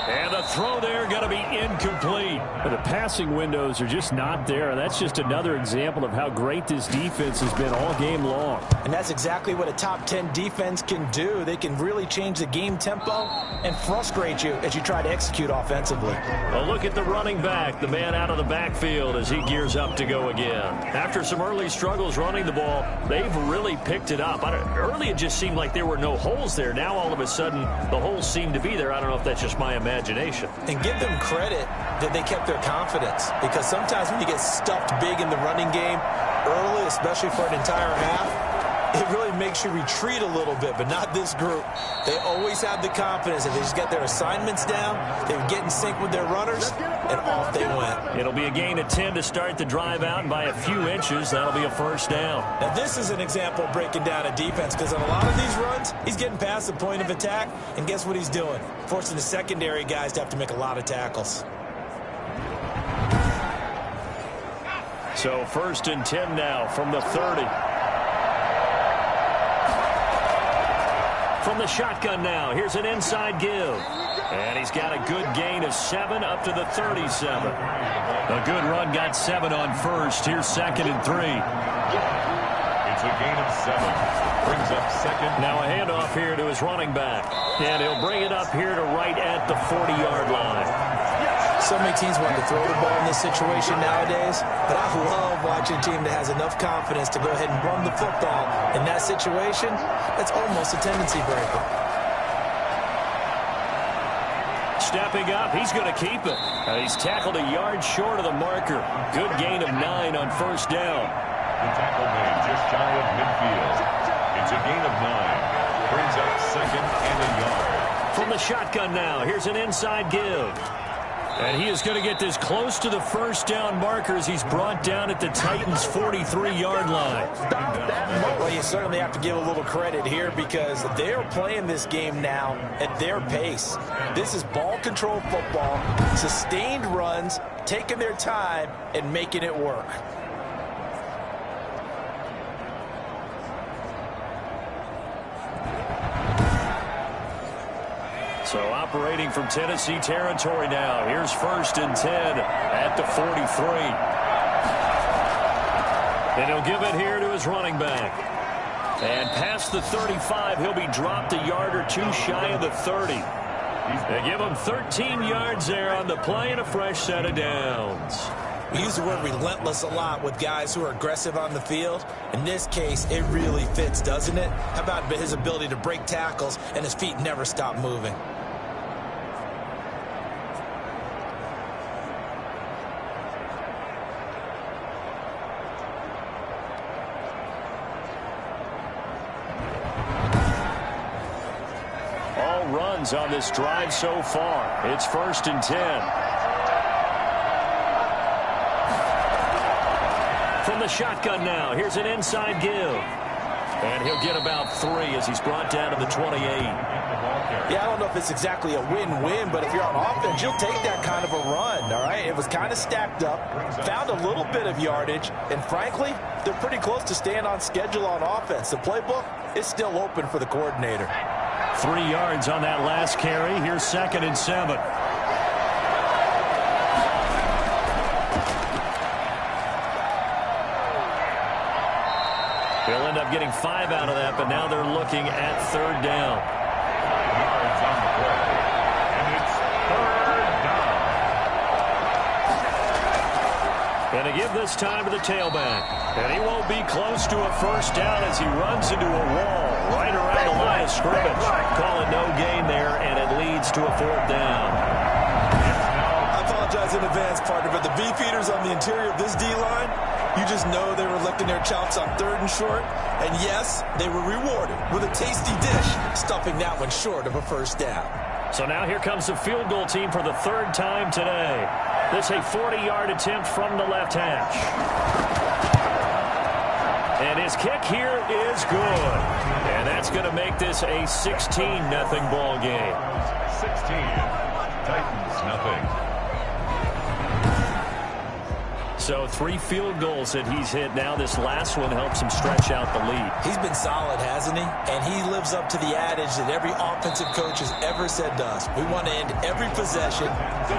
And the throw there going to be incomplete. But the passing windows are just not there. And that's just another example of how great this defense has been all game long. And that's exactly what a top 10 defense can do. They can really change the game tempo and frustrate you as you try to execute offensively. A look at the running back, the man out of the backfield as he gears up to go again. After some early struggles running the ball, they've really picked it up. Early it just seemed like there were no holes there. Now all of a sudden the holes seem to be there. I don't know if that's just my imagination. And give them credit that they kept their confidence, because sometimes when you get stuffed big in the running game early, especially for an entire half, it really makes you retreat a little bit, but not this group. They always have the confidence that they just get their assignments down, they would get in sync with their runners, and off they went. It'll be a gain of 10 to start the drive out, and by a few inches, that'll be a 1st down. Now, this is an example of breaking down a defense, because on a lot of these runs, he's getting past the point of attack, and guess what he's doing? Forcing the secondary guys to have to make a lot of tackles. So 1st and 10 now from the 30. From the shotgun now, here's an inside give. And he's got a good gain of 7 up to the 37. A good run, got 7 on 1st. Here's 2nd and 3. It's a gain of 7. Brings up 2nd. Now a handoff here to his running back. And he'll bring it up here to right at the 40-yard line. So many teams want to throw the ball in this situation nowadays, but I love watching a team that has enough confidence to go ahead and run the football. In that situation, that's almost a tendency breaker. Stepping up, he's going to keep it. He's tackled a yard short of the marker. Good gain of 9 on 1st down. The tackle made just shy of midfield. It's a gain of 9. Brings up 2nd and a yard. From the shotgun now, here's an inside give. And he is going to get this close to the 1st down marker as he's brought down at the Titans' 43-yard line. Well, you certainly have to give a little credit here, because they're playing this game now at their pace. This is ball control football, sustained runs, taking their time, and making it work. So operating from Tennessee territory now. Here's 1st and 10 at the 43. And he'll give it here to his running back. And past the 35, he'll be dropped a yard or 2 shy of the 30. They give him 13 yards there on the play and a fresh set of downs. We use the word relentless a lot with guys who are aggressive on the field. In this case, it really fits, doesn't it? How about his ability to break tackles and his feet never stop moving? All runs on this drive so far. It's 1st and 10. From the shotgun now, here's an inside give. And he'll get about 3 as he's brought down to the 28. Yeah, I don't know if it's exactly a win-win, but if you're on offense, you'll take that kind of a run, all right? It was kind of stacked up, found a little bit of yardage, and frankly, they're pretty close to staying on schedule on offense. The playbook is still open for the coordinator. 3 yards on that last carry. Here's 2nd and 7. They'll end up getting 5 out of that, but now they're looking at 3rd down. 5 yards on the play, and it's 3rd down. And to give this time to the tailback. And he won't be close to a first down as he runs into a wall right around the line of scrimmage. Call it no gain there, and it leads to a 4th down. I apologize in advance, partner, but the beefeaters on the interior of this D-line, you just know they were licking their chops on 3rd and short. And yes, they were rewarded with a tasty dish, stuffing that one short of a first down. So now here comes the field goal team for the 3rd time today. This a 40-yard attempt from the left hash. And his kick here is good. And that's going to make this a 16-0 ball game. 16. Titans, nothing. So 3 field goals that he's hit now. This last one helps him stretch out the lead. He's been solid, hasn't he? And he lives up to the adage that every offensive coach has ever said to us. We want to end every possession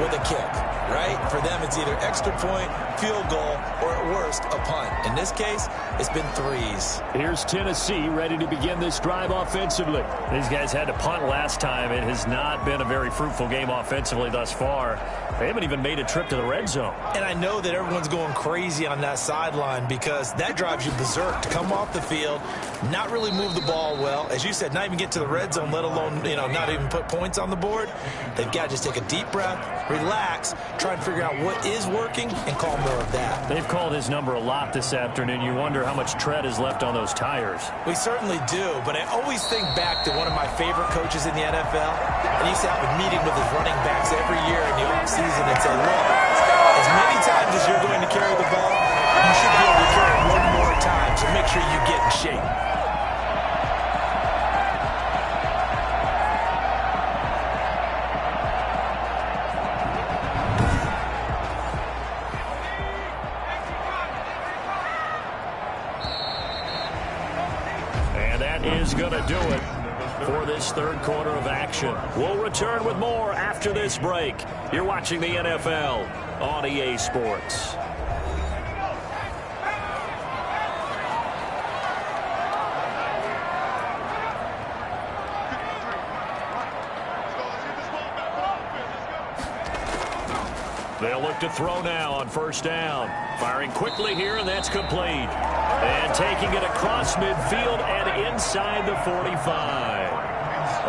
with a kick, right? For them, it's either extra point, field goal, or at worst, a punt. In this case, it's been 3s. Here's Tennessee ready to begin this drive offensively. These guys had to punt last time. It has not been a very fruitful game offensively thus far. They haven't even made a trip to the red zone. And I know that everyone's going crazy on that sideline because that drives you berserk to come off the field, not really move the ball well. As you said, not even get to the red zone, let alone, not even put points on the board. They've got to just take a deep breath, relax, try and figure out what is working, and call more of that. They've called his number a lot this afternoon. You wonder how much tread is left on those tires. We certainly do, but I always think back to one of my favorite coaches in the NFL. And he used to have a meeting with his running backs every year in the offseason and say, look, as many times as you're going to carry the ball, you should be able to carry it one more time, so make sure you get in shape. And that is going to do it for this 3rd quarter of action. We'll return with more after this break. You're watching the NFL on EA Sports. They'll look to throw now on 1st down. Firing quickly here, and that's complete. And taking it across midfield and inside the 45.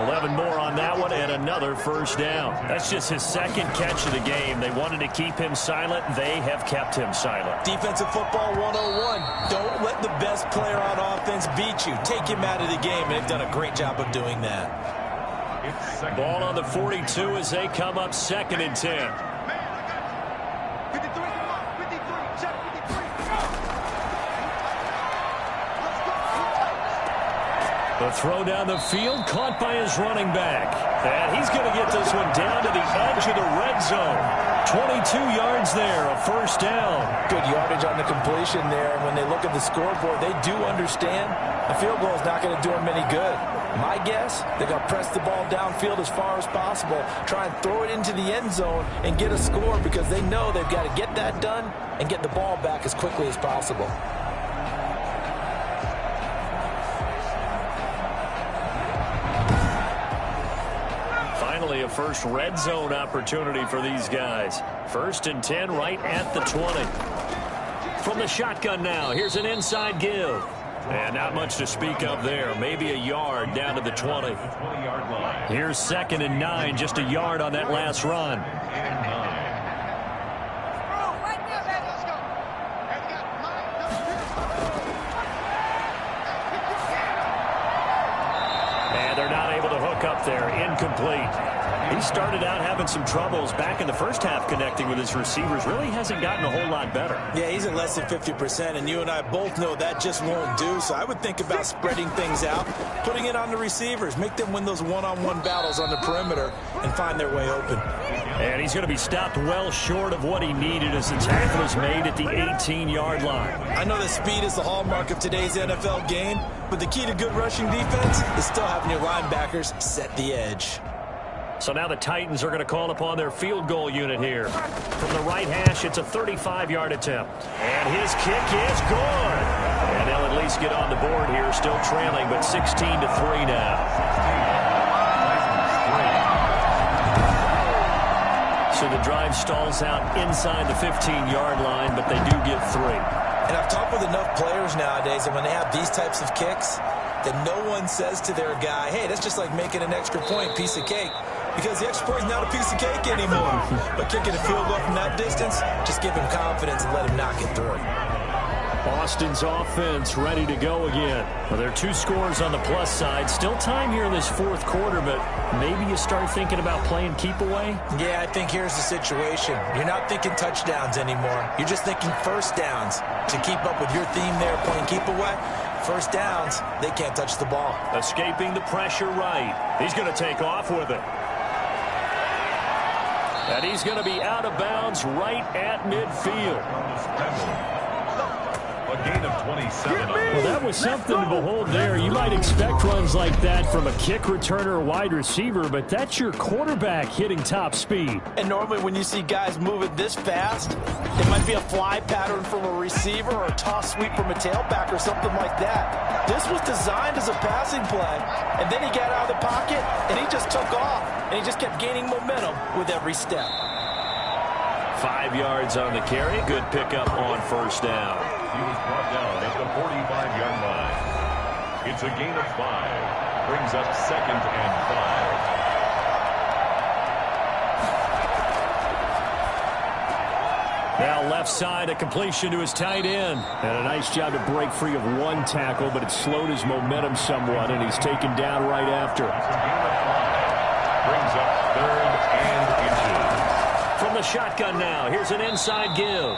11 more on that one and another 1st down. That's just his 2nd catch of the game. They wanted to keep him silent. They have kept him silent. Defensive football 101. Don't let the best player on offense beat you. Take him out of the game, and they've done a great job of doing that. Ball on the 42 as they come up 2nd and 10. The throw down the field, caught by his running back. And he's going to get this one down to the edge of the red zone. 22 yards there, a 1st down. Good yardage on the completion there. And when they look at the scoreboard, they do understand the field goal is not going to do them any good. My guess, they're going to press the ball downfield as far as possible, try and throw it into the end zone and get a score because they know they've got to get that done and get the ball back as quickly as possible. Finally, a first red zone opportunity for these guys. 1st and 10 right at the 20. From the shotgun now, here's an inside give. And not much to speak of there. Maybe a yard down to the 20. Here's 2nd and 9, just a yard on that last run. And they're not able to hook up there. Incomplete. He started out having some troubles back in the first half connecting with his receivers. Really hasn't gotten a whole lot better. Yeah, he's at less than 50%, and you and I both know that just won't do. So I would think about spreading things out, putting it on the receivers, make them win those one-on-one battles on the perimeter and find their way open. And he's going to be stopped well short of what he needed as the tackle is made at the 18-yard line. I know that speed is the hallmark of today's NFL game, but the key to good rushing defense is still having your linebackers set the edge. So now the Titans are going to call upon their field goal unit here. From the right hash, it's a 35-yard attempt. And his kick is good. And they'll at least get on the board here, still trailing, but 16-3 now. So the drive stalls out inside the 15-yard line, but they do get 3. And I've talked with enough players nowadays, and when they have these types of kicks, that no one says to their guy, hey, that's just like making an extra point, piece of cake. Because the extra point is not a piece of cake anymore. But kicking a field goal from that distance, just give him confidence and let him knock it through. Boston's offense ready to go again. Well, there are 2 scores on the plus side. Still time here in this fourth quarter, but maybe you start thinking about playing keep away? Yeah, I think here's the situation. You're not thinking touchdowns anymore. You're just thinking first downs. To keep up with your theme there, playing keep away, first downs, they can't touch the ball. Escaping the pressure right. He's going to take off with it. And he's going to be out of bounds right at midfield. A gain of 27. Well, that was something to behold there. You might expect runs like that from a kick returner or wide receiver, but that's your quarterback hitting top speed. And normally when you see guys moving this fast, it might be a fly pattern from a receiver or a toss sweep from a tailback or something like that. This was designed as a passing play, and then he got out of the pocket, and he just took off, and he just kept gaining momentum with every step. 5 yards on the carry. Good pickup on first down. He was brought down at the 45-yard line. It's a gain of 5. Brings up 2nd and 5. Now left side, a completion to his tight end. And a nice job to break free of 1 tackle, but it slowed his momentum somewhat, and he's taken down right after. It's a gain of 5. Brings up 3rd and inches. From the shotgun now, here's an inside give.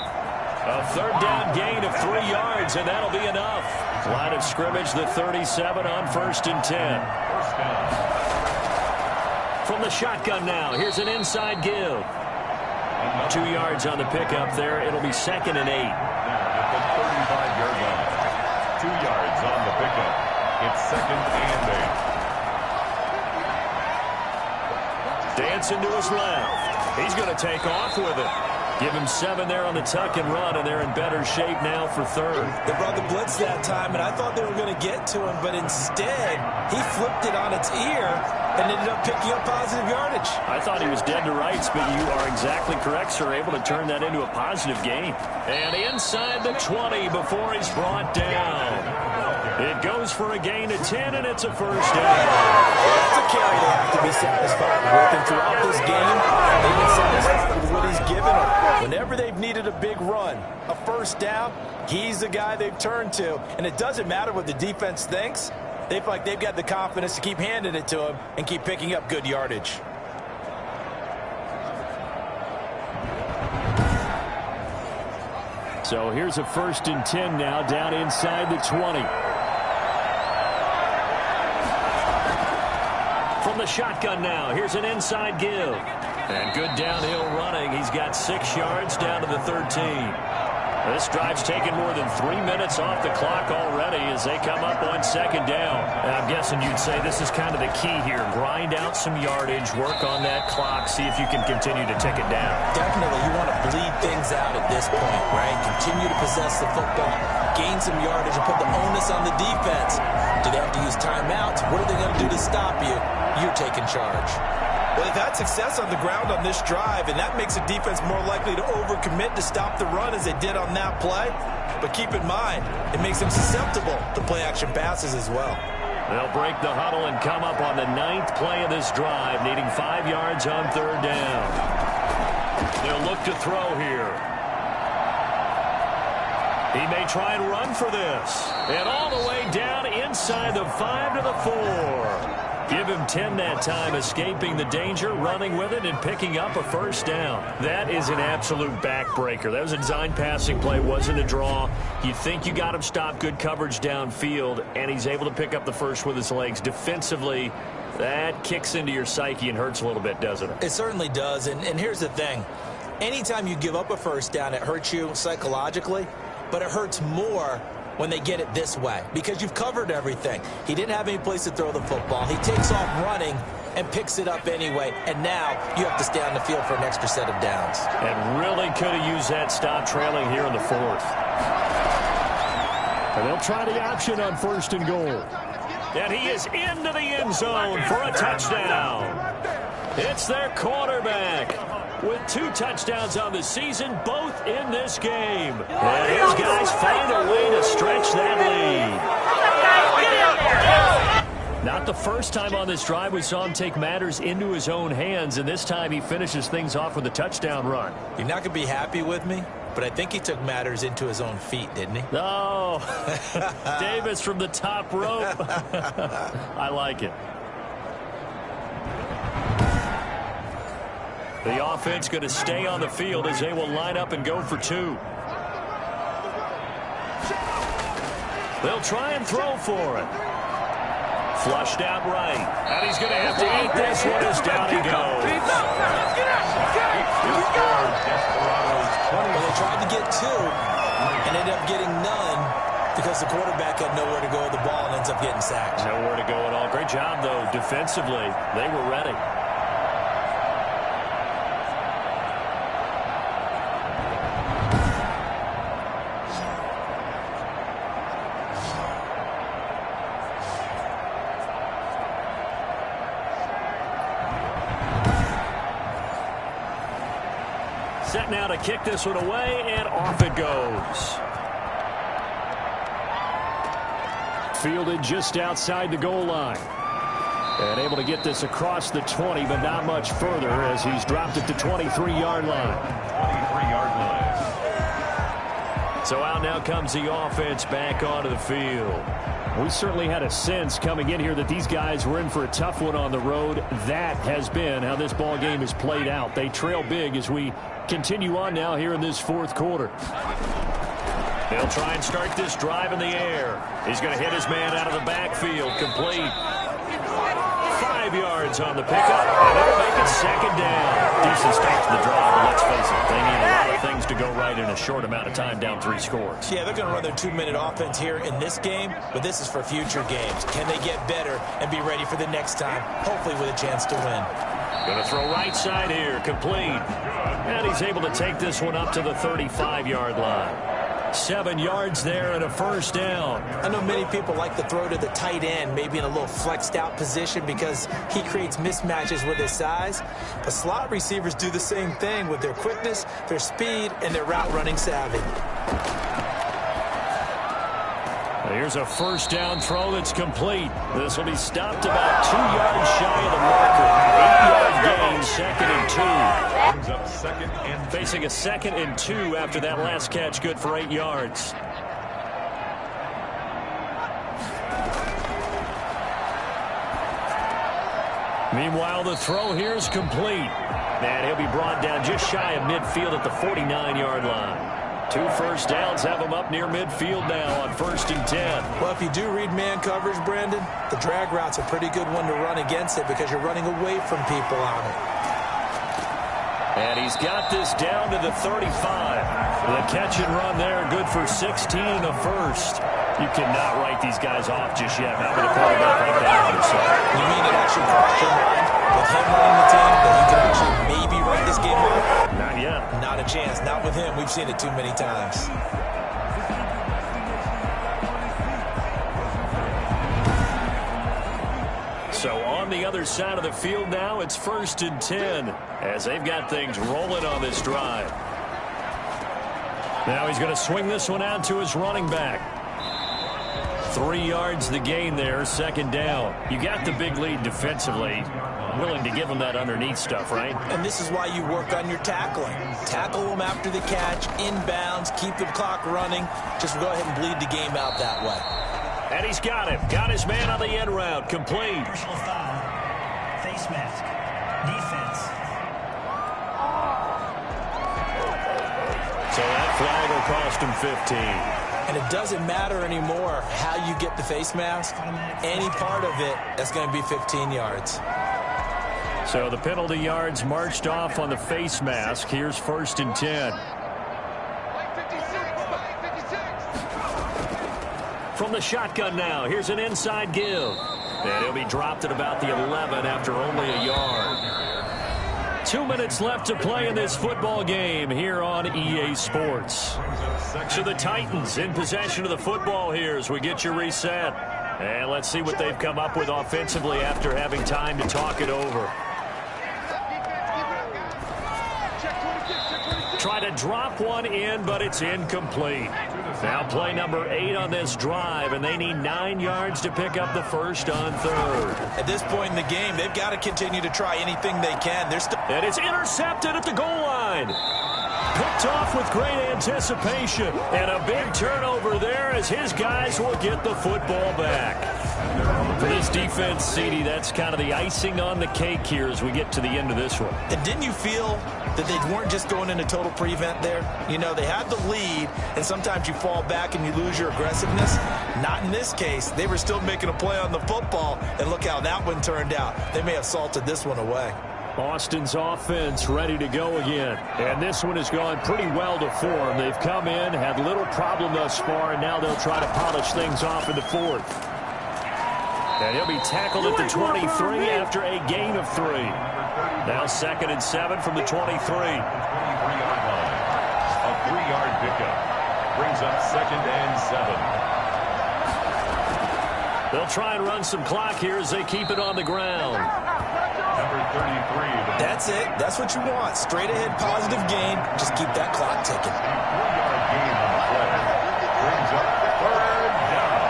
A 3rd down gain of 3 yards, and that'll be enough. Line of scrimmage, the 37 on 1st and 10. First down. From the shotgun now, here's an inside give. 2 yards on the pickup there. It'll be 2nd and 8. Now at the 35-yard line. 2 yards on the pickup. It's 2nd and 8. Dancing to his left. He's going to take off with it. Give him 7 there on the tuck and run, and they're in better shape now for 3rd. They brought the blitz that time, and I thought they were going to get to him, but instead, he flipped it on its ear and ended up picking up positive yardage. I thought he was dead to rights, but you are exactly correct, sir. Able to turn that into a positive gain. And inside the 20 before he's brought down. It goes for a gain of 10, and it's a first down. That's a carry they have to be satisfied with, and throughout this game, they've been satisfied with what he's given them. Whenever they've needed a big run, a first down, he's the guy they've turned to. And it doesn't matter what the defense thinks. They feel like they've got the confidence to keep handing it to him and keep picking up good yardage. So here's a 1st and 10 now, down inside the 20. From the shotgun now, here's an inside give. And good downhill running. He's got 6 yards down to the 13. This drive's taken more than 3 minutes off the clock already as they come up on 2nd down. And I'm guessing you'd say this is kind of the key here. Grind out some yardage, work on that clock, see if you can continue to tick it down. Definitely, you want to bleed things out at this point, right? Continue to possess the football, gain some yardage, and put the onus on the defense. Do they have to use timeouts? What are they going to do to stop you? You're taking charge. Well, they've had success on the ground on this drive, and that makes the defense more likely to overcommit to stop the run as they did on that play. But keep in mind, it makes them susceptible to play-action passes as well. They'll break the huddle and come up on the 9th play of this drive, needing 5 yards on 3rd down. They'll look to throw here. He may try and run for this. And all the way down inside the 5 to the 4. Give him 10 that time, escaping the danger, running with it, and picking up a first down. That is an absolute backbreaker. That was a design passing play, wasn't a draw. You think you got him stopped, good coverage downfield, and he's able to pick up the first with his legs. Defensively, that kicks into your psyche and hurts a little bit, doesn't it? It certainly does, and here's the thing. Anytime you give up a first down, it hurts you psychologically, but it hurts more when they get it this way, because you've covered everything. He didn't have any place to throw the football. He takes off running and picks it up anyway, and now you have to stay on the field for an extra set of downs. And really could have used that stop trailing here in the 4th. And they'll try the option on 1st and goal. And he is into the end zone for a touchdown. It's their quarterback. with 2 touchdowns on the season, both in this game. And his guys find a way to stretch that lead. Not the first time on this drive we saw him take matters into his own hands, and this time he finishes things off with a touchdown run. You're not going to be happy with me, but I think he took matters into his own feet, didn't he? Oh, Davis from the top rope. I like it. The offense going to stay on the field as they will line up and go for 2. They'll try and throw for it. Flushed out right. And he's going to have to eat this one as down he goes. Well, they tried to get 2 and ended up getting none because the quarterback had nowhere to go with the ball and ends up getting sacked. Nowhere to go at all. Great job, though, defensively. They were ready. Set now to kick this one away, and off it goes. Fielded just outside the goal line. And able to get this across the 20, but not much further as he's dropped it to 23-yard line. 23-yard line. So out now comes the offense back onto the field. We certainly had a sense coming in here that these guys were in for a tough one on the road. That has been how this ball game has played out. They trail big as we continue on now here in this 4th quarter. They'll try and start this drive in the air. He's going to hit his man out of the backfield. Complete. 5 yards on the pickup, and it'll make it 2nd down. Decent start to the drive, but let's face it, they need a lot of things to go right in a short amount of time, down 3 scores. Yeah, they're going to run their 2-minute offense here in this game, but this is for future games. Can they get better and be ready for the next time, hopefully with a chance to win? Going to throw right side here, complete. And he's able to take this one up to the 35-yard line. 7 yards there and a 1st down. I know many people like to throw to the tight end, maybe in a little flexed out position because he creates mismatches with his size. But slot receivers do the same thing with their quickness, their speed, and their route running savvy. Here's a 1st down throw that's complete. This will be stopped about 2 yards shy of the marker. 8-yard gain, 2nd and 2. Brings up 2nd and 2. Facing a 2nd and 2 after that last catch, good for 8 yards. Meanwhile, the throw here is complete. And he'll be brought down just shy of midfield at the 49-yard line. 2 first downs have him up near midfield now on 1st and 10. Well, if you do read man coverage, Brandon, the drag route's a pretty good one to run against it because you're running away from people on it. And he's got this down to the 35. The catch and run there, good for 16 and a 1st. You cannot write these guys off just yet. Not with a quarterback like that on the side. You mean it actually crossed your mind with him running the team that he could actually maybe write this game off? Not yet. Not a chance. Not with him. We've seen it too many times. So on the other side of the field now, it's 1st and 10 as they've got things rolling on this drive. Now he's going to swing this one out to his running back. 3 yards the gain there, 2nd down. You got the big lead defensively. Willing to give them that underneath stuff, right? And this is why you work on your tackling. Tackle them after the catch, inbounds, keep the clock running. Just go ahead and bleed the game out that way. And he's got him. Got his man on the end route. Complete. Personal foul. Face mask. Defense. So that flag will cost him 15. And it doesn't matter anymore how you get the face mask. Any part of it, that's going to be 15 yards. So the penalty yards marched off on the face mask. Here's 1st and 10. From the shotgun now, here's an inside give. And he'll be dropped at about the 11 after only a yard. 2 minutes left to play in this football game here on EA Sports. So the Titans in possession of the football here as we get you reset. And let's see what they've come up with offensively after having time to talk it over. to drop one in, but it's incomplete. Now play number 8 on this drive, and they need 9 yards to pick up the first on third. At this point in the game, they've got to continue to try anything they can. And it's intercepted at the goal line. Picked off with great anticipation. And a big turnover there as his guys will get the football back. For this defense, CD, that's kind of the icing on the cake here as we get to the end of this one. And didn't you feel that they weren't just going into total prevent there? You know, they had the lead, and sometimes you fall back and you lose your aggressiveness. Not in this case. They were still making a play on the football, and look how that one turned out. They may have salted this one away. Austin's offense ready to go again. And this one has gone pretty well to form. They've come in, had little problem thus far, and now they'll try to polish things off in the fourth. And he'll be tackled at the 23 after a gain of 3. Now 2nd and 7 from the 23. 23-yard line. A 3-yard pickup. Brings up 2nd and 7. They'll try and run some clock here as they keep it on the ground. Number 33. That's it. That's what you want. Straight ahead positive gain. Just keep that clock ticking. 4-yard gain on the play. Brings up 3rd down.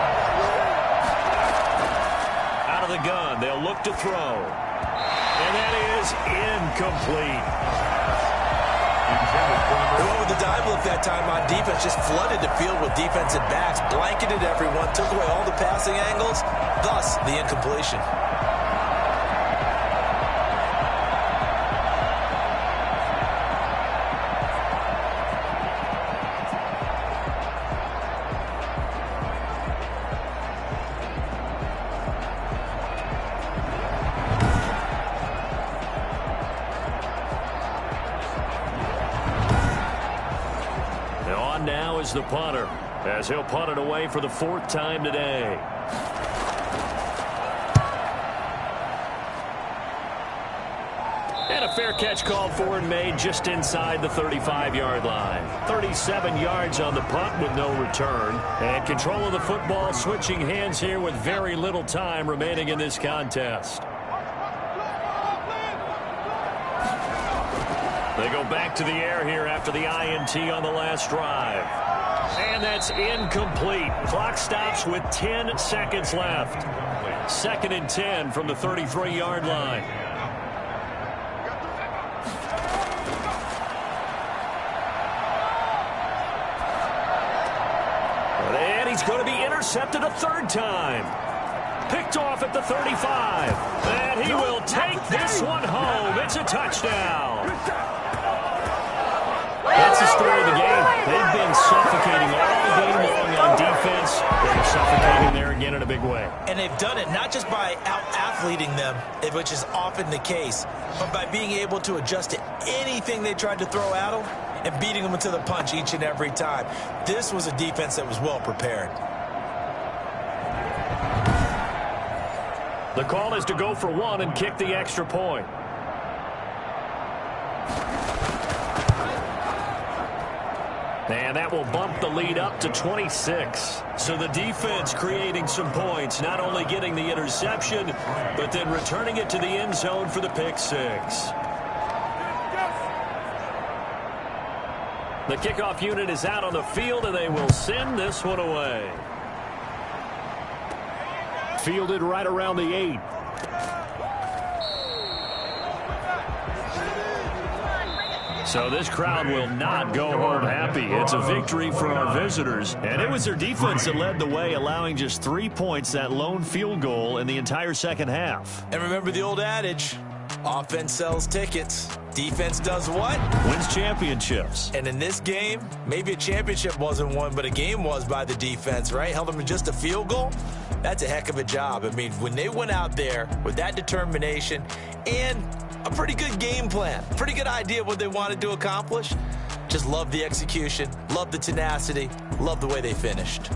Out of the gun, they'll look to throw. And that is incomplete. They went with the dive look that time on defense. Just flooded the field with defensive backs. Blanketed everyone. Took away all the passing angles. Thus, the incompletion. Now is the punter, as he'll punt it away for the 4th time today. And a fair catch called for and made just inside the 35-yard line. 37 yards on the punt with no return. And control of the football switching hands here with very little time remaining in this contest. They go back to the air here after the INT on the last drive. And that's incomplete. Clock stops with 10 seconds left. 2nd and 10 from the 33-yard line. And he's going to be intercepted a 3rd time. Picked off at the 35. And he will take this one home. It's a touchdown. That's the story of the game. They've been suffocating all game long on defense. They're suffocating there again in a big way. And they've done it not just by out-athleting them, which is often the case, but by being able to adjust to anything they tried to throw at them and beating them to the punch each and every time. This was a defense that was well prepared. The call is to go for 1 and kick the extra point. And that will bump the lead up to 26. So the defense creating some points, not only getting the interception, but then returning it to the end zone for the pick 6. The kickoff unit is out on the field, and they will send this one away. Fielded right around the 8. So this crowd will not go home happy. It's a victory for our visitors. And it was their defense that led the way, allowing just 3 points, that lone field goal in the entire second half. And remember the old adage, offense sells tickets. Defense does what? Wins championships. And in this game, maybe a championship wasn't won, but a game was by the defense, right? Held them to just a field goal. That's a heck of a job. I mean, when they went out there with that determination and a pretty good game plan, pretty good idea of what they wanted to accomplish, just love the execution, love the tenacity, love the way they finished.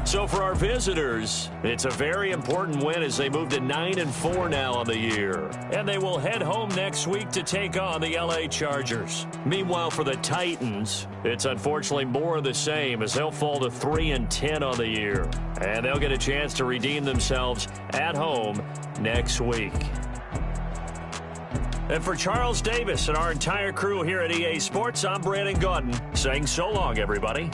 So for our visitors, it's a very important win as they move to 9-4 now on the year. And they will head home next week to take on the LA Chargers. Meanwhile, for the Titans, it's unfortunately more of the same as they'll fall to 3-10 on the year. And they'll get a chance to redeem themselves at home next week. And for Charles Davis and our entire crew here at EA Sports, I'm Brandon Gaudin saying so long, everybody.